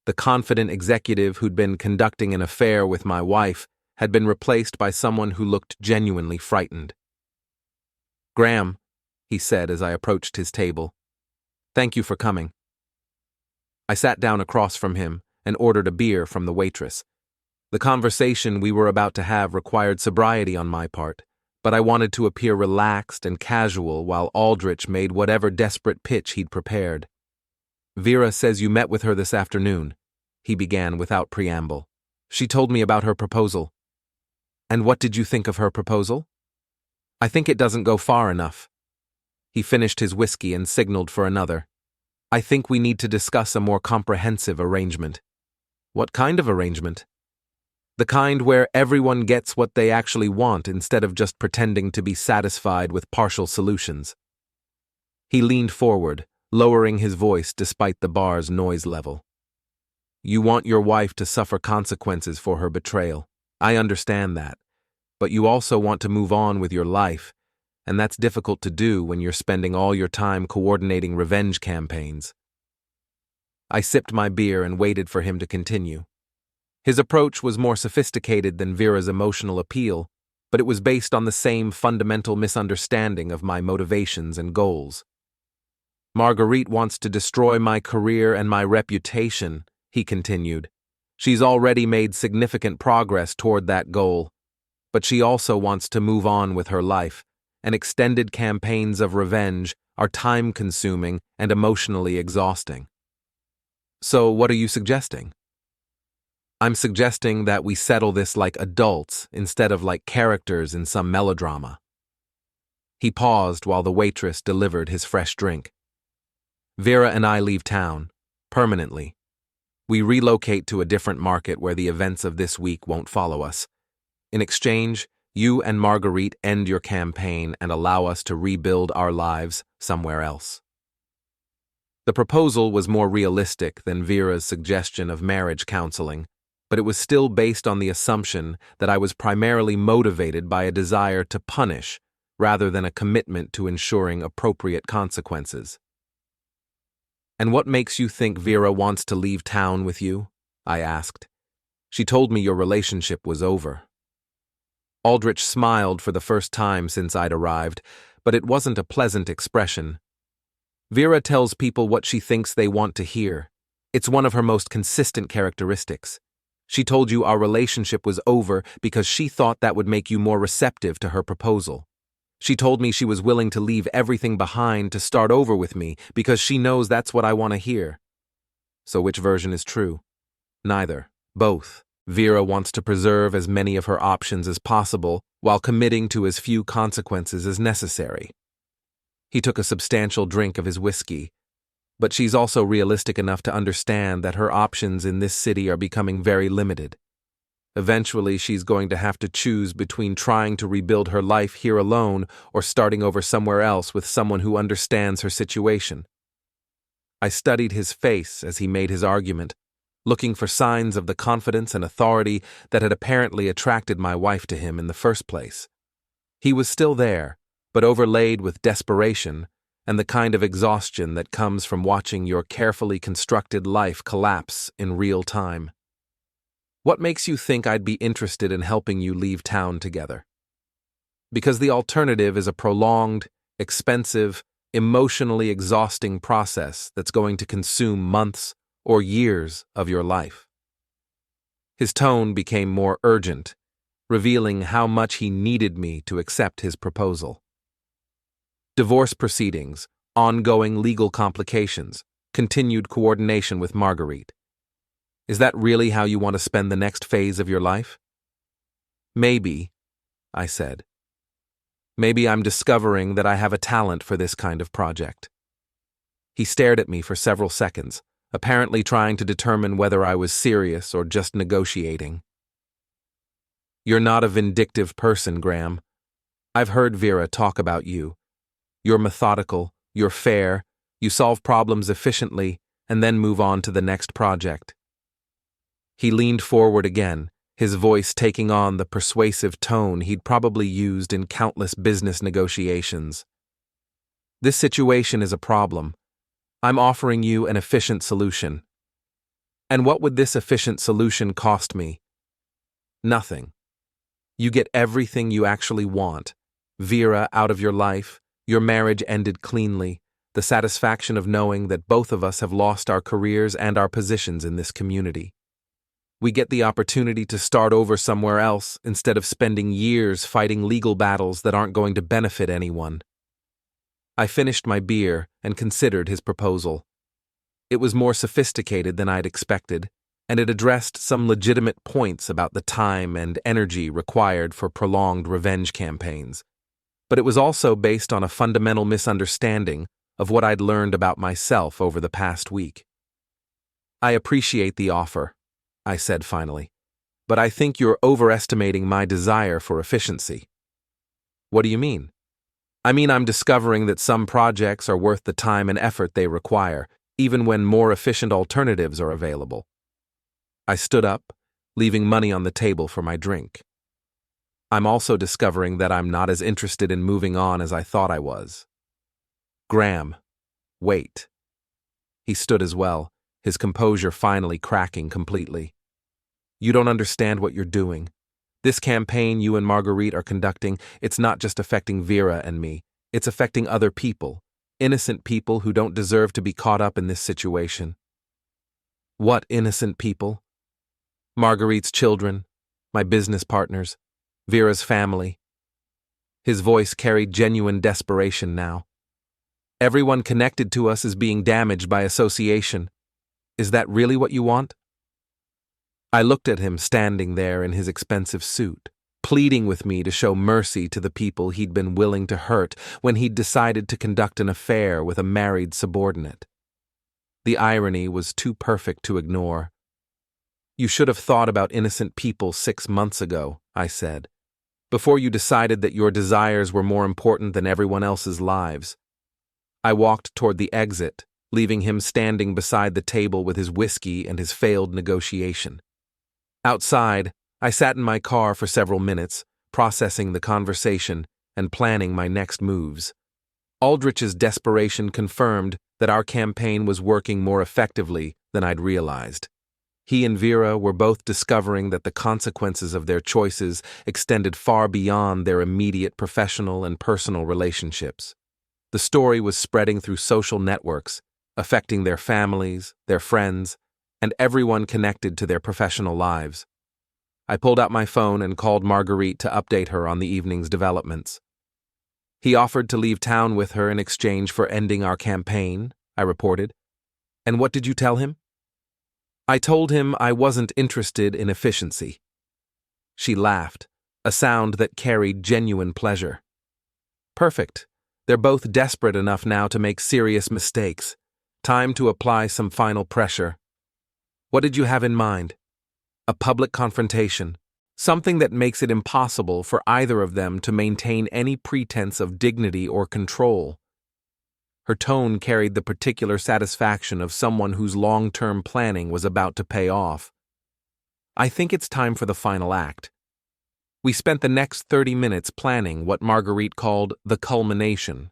The confident executive who'd been conducting an affair with my wife had been replaced by someone who looked genuinely frightened. "Graham," he said as I approached his table, "thank you for coming." I sat down across from him and ordered a beer from the waitress. The conversation we were about to have required sobriety on my part, but I wanted to appear relaxed and casual while Aldrich made whatever desperate pitch he'd prepared. "Vera says you met with her this afternoon," he began without preamble. "She told me about her proposal." "And what did you think of her proposal?" "I think it doesn't go far enough." He finished his whiskey and signaled for another. "I think we need to discuss a more comprehensive arrangement." "What kind of arrangement?" "The kind where everyone gets what they actually want instead of just pretending to be satisfied with partial solutions." He leaned forward, lowering his voice despite the bar's noise level. "You want your wife to suffer consequences for her betrayal. I understand that. But you also want to move on with your life, and that's difficult to do when you're spending all your time coordinating revenge campaigns." I sipped my beer and waited for him to continue. His approach was more sophisticated than Vera's emotional appeal, but it was based on the same fundamental misunderstanding of my motivations and goals. "Marguerite wants to destroy my career and my reputation," he continued. "She's already made significant progress toward that goal, but she also wants to move on with her life, and extended campaigns of revenge are time-consuming and emotionally exhausting." "So what are you suggesting?" "I'm suggesting that we settle this like adults instead of like characters in some melodrama." He paused while the waitress delivered his fresh drink. "Vera and I leave town, permanently. We relocate to a different market where the events of this week won't follow us. In exchange, you and Marguerite end your campaign and allow us to rebuild our lives somewhere else." The proposal was more realistic than Vera's suggestion of marriage counseling, but it was still based on the assumption that I was primarily motivated by a desire to punish rather than a commitment to ensuring appropriate consequences. "And what makes you think Vera wants to leave town with you?" I asked. "She told me your relationship was over." Aldrich smiled for the first time since I'd arrived, but it wasn't a pleasant expression. "Vera tells people what she thinks they want to hear. It's one of her most consistent characteristics. She told you our relationship was over because she thought that would make you more receptive to her proposal. She told me she was willing to leave everything behind to start over with me because she knows that's what I want to hear." "So which version is true?" "Neither. Both. Vera wants to preserve as many of her options as possible while committing to as few consequences as necessary." He took a substantial drink of his whiskey. "But she's also realistic enough to understand that her options in this city are becoming very limited. Eventually, she's going to have to choose between trying to rebuild her life here alone or starting over somewhere else with someone who understands her situation." I studied his face as he made his argument, looking for signs of the confidence and authority that had apparently attracted my wife to him in the first place. He was still there, but overlaid with desperation and the kind of exhaustion that comes from watching your carefully constructed life collapse in real time. "What makes you think I'd be interested in helping you leave town together?" "Because the alternative is a prolonged, expensive, emotionally exhausting process that's going to consume months or years of your life." His tone became more urgent, revealing how much he needed me to accept his proposal. Divorce proceedings, ongoing legal complications, continued coordination with Marguerite. Is that really how you want to spend the next phase of your life? Maybe, I said. Maybe I'm discovering that I have a talent for this kind of project. He stared at me for several seconds, apparently trying to determine whether I was serious or just negotiating. You're not a vindictive person, Graham. I've heard Vera talk about you. You're methodical, you're fair, you solve problems efficiently, and then move on to the next project. He leaned forward again, his voice taking on the persuasive tone he'd probably used in countless business negotiations. This situation is a problem. I'm offering you an efficient solution. And what would this efficient solution cost me? Nothing. You get everything you actually want. Vera out of your life, your marriage ended cleanly, the satisfaction of knowing that both of us have lost our careers and our positions in this community. We get the opportunity to start over somewhere else instead of spending years fighting legal battles that aren't going to benefit anyone. I finished my beer and considered his proposal. It was more sophisticated than I'd expected, and it addressed some legitimate points about the time and energy required for prolonged revenge campaigns. But it was also based on a fundamental misunderstanding of what I'd learned about myself over the past week. I appreciate the offer, I said finally, but I think you're overestimating my desire for efficiency. What do you mean? I mean, I'm discovering that some projects are worth the time and effort they require, even when more efficient alternatives are available. I stood up, leaving money on the table for my drink. I'm also discovering that I'm not as interested in moving on as I thought I was. Graham, wait. He stood as well, his composure finally cracking completely. You don't understand what you're doing. This campaign you and Marguerite are conducting, it's not just affecting Vera and me. It's affecting other people, innocent people who don't deserve to be caught up in this situation. What innocent people? Marguerite's children, my business partners, Vera's family. His voice carried genuine desperation now. Everyone connected to us is being damaged by association. Is that really what you want? I looked at him standing there in his expensive suit, pleading with me to show mercy to the people he'd been willing to hurt when he'd decided to conduct an affair with a married subordinate. The irony was too perfect to ignore. You should have thought about innocent people 6 months ago, I said, before you decided that your desires were more important than everyone else's lives. I walked toward the exit, leaving him standing beside the table with his whiskey and his failed negotiation. Outside, I sat in my car for several minutes, processing the conversation and planning my next moves. Aldrich's desperation confirmed that our campaign was working more effectively than I'd realized. He and Vera were both discovering that the consequences of their choices extended far beyond their immediate professional and personal relationships. The story was spreading through social networks, affecting their families, their friends, and everyone connected to their professional lives. I pulled out my phone and called Marguerite to update her on the evening's developments. He offered to leave town with her in exchange for ending our campaign, I reported. And what did you tell him? I told him I wasn't interested in efficiency. She laughed, a sound that carried genuine pleasure. Perfect. They're both desperate enough now to make serious mistakes. Time to apply some final pressure. What did you have in mind? A public confrontation. Something that makes it impossible for either of them to maintain any pretense of dignity or control. Her tone carried the particular satisfaction of someone whose long-term planning was about to pay off. I think it's time for the final act. We spent the next 30 minutes planning what Marguerite called the culmination,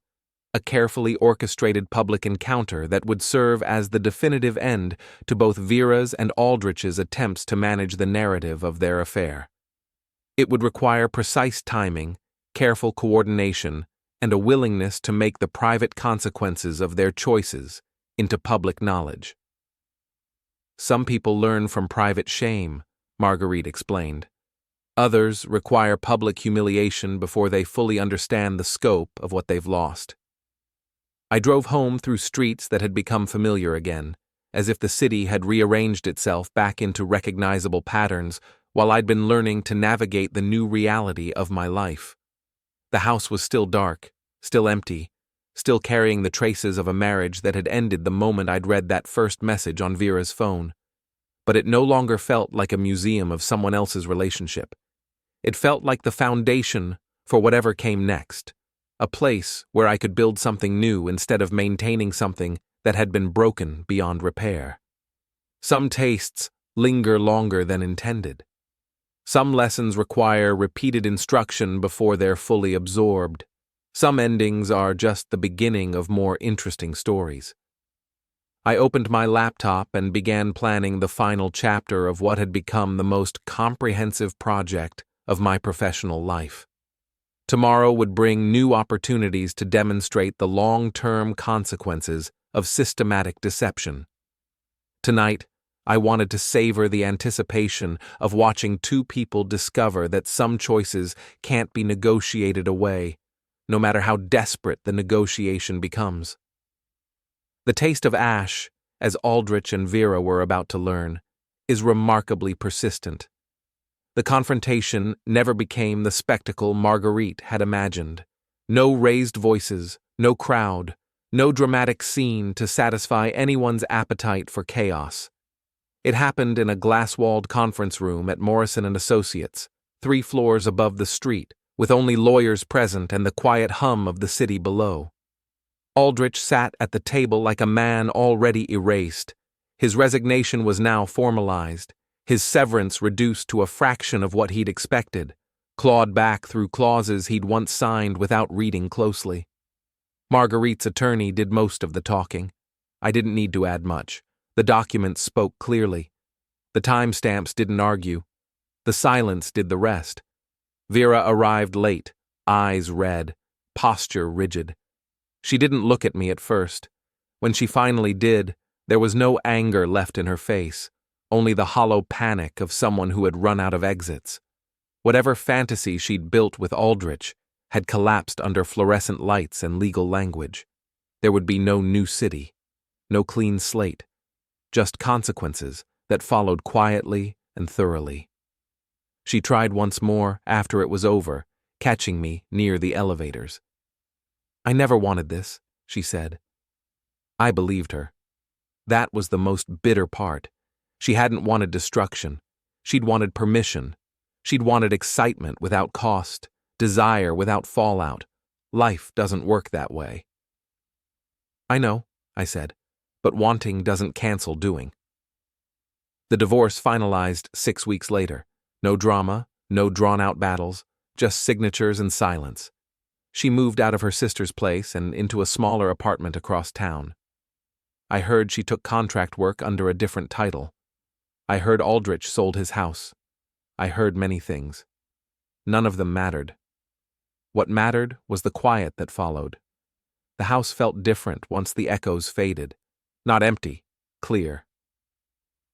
a carefully orchestrated public encounter that would serve as the definitive end to both Vera's and Aldrich's attempts to manage the narrative of their affair. It would require precise timing, careful coordination, and a willingness to make the private consequences of their choices into public knowledge. Some people learn from private shame, Marguerite explained. Others require public humiliation before they fully understand the scope of what they've lost. I drove home through streets that had become familiar again, as if the city had rearranged itself back into recognizable patterns while I'd been learning to navigate the new reality of my life. The house was still dark, still empty, still carrying the traces of a marriage that had ended the moment I'd read that first message on Vera's phone. But it no longer felt like a museum of someone else's relationship. It felt like the foundation for whatever came next, a place where I could build something new instead of maintaining something that had been broken beyond repair. Some tastes linger longer than intended. Some lessons require repeated instruction before they're fully absorbed. Some endings are just the beginning of more interesting stories. I opened my laptop and began planning the final chapter of what had become the most comprehensive project of my professional life. Tomorrow would bring new opportunities to demonstrate the long-term consequences of systematic deception. Tonight, I wanted to savor the anticipation of watching two people discover that some choices can't be negotiated away, no matter how desperate the negotiation becomes. The taste of ash, as Aldrich and Vera were about to learn, is remarkably persistent. The confrontation never became the spectacle Marguerite had imagined. No raised voices, no crowd, no dramatic scene to satisfy anyone's appetite for chaos. It happened in a glass-walled conference room at Morrison & Associates, 3 floors above the street, with only lawyers present and the quiet hum of the city below. Aldrich sat at the table like a man already erased. His resignation was now formalized, his severance reduced to a fraction of what he'd expected, clawed back through clauses he'd once signed without reading closely. Marguerite's attorney did most of the talking. I didn't need to add much. The documents spoke clearly. The timestamps didn't argue. The silence did the rest. Vera arrived late, eyes red, posture rigid. She didn't look at me at first. When she finally did, there was no anger left in her face, only the hollow panic of someone who had run out of exits. Whatever fantasy she'd built with Aldrich had collapsed under fluorescent lights and legal language. There would be no new city, no clean slate, just consequences that followed quietly and thoroughly. She tried once more after it was over, catching me near the elevators. "I never wanted this," she said. I believed her. That was the most bitter part. She hadn't wanted destruction. She'd wanted permission. She'd wanted excitement without cost, desire without fallout. Life doesn't work that way. "I know," I said, "but wanting doesn't cancel doing." The divorce finalized 6 weeks later. No drama, no drawn-out battles, just signatures and silence. She moved out of her sister's place and into a smaller apartment across town. I heard she took contract work under a different title. I heard Aldrich sold his house. I heard many things. None of them mattered. What mattered was the quiet that followed. The house felt different once the echoes faded. Not empty, clear.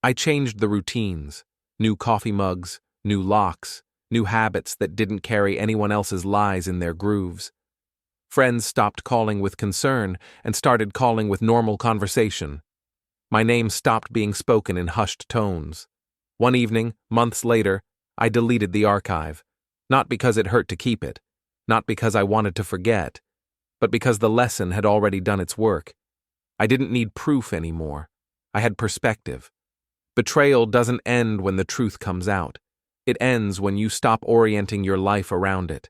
I changed the routines, new coffee mugs, new locks, new habits that didn't carry anyone else's lies in their grooves. Friends stopped calling with concern and started calling with normal conversation. My name stopped being spoken in hushed tones. One evening, months later, I deleted the archive, not because it hurt to keep it, not because I wanted to forget, but because the lesson had already done its work. I didn't need proof anymore. I had perspective. Betrayal doesn't end when the truth comes out. It ends when you stop orienting your life around it.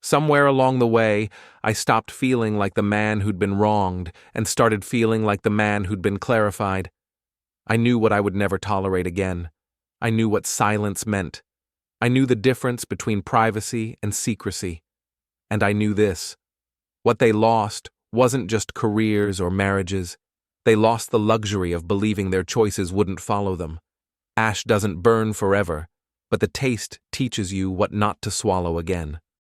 Somewhere along the way, I stopped feeling like the man who'd been wronged and started feeling like the man who'd been clarified. I knew what I would never tolerate again. I knew what silence meant. I knew the difference between privacy and secrecy. And I knew this. What they lost wasn't just careers or marriages. They lost the luxury of believing their choices wouldn't follow them. Ash doesn't burn forever, but the taste teaches you what not to swallow again.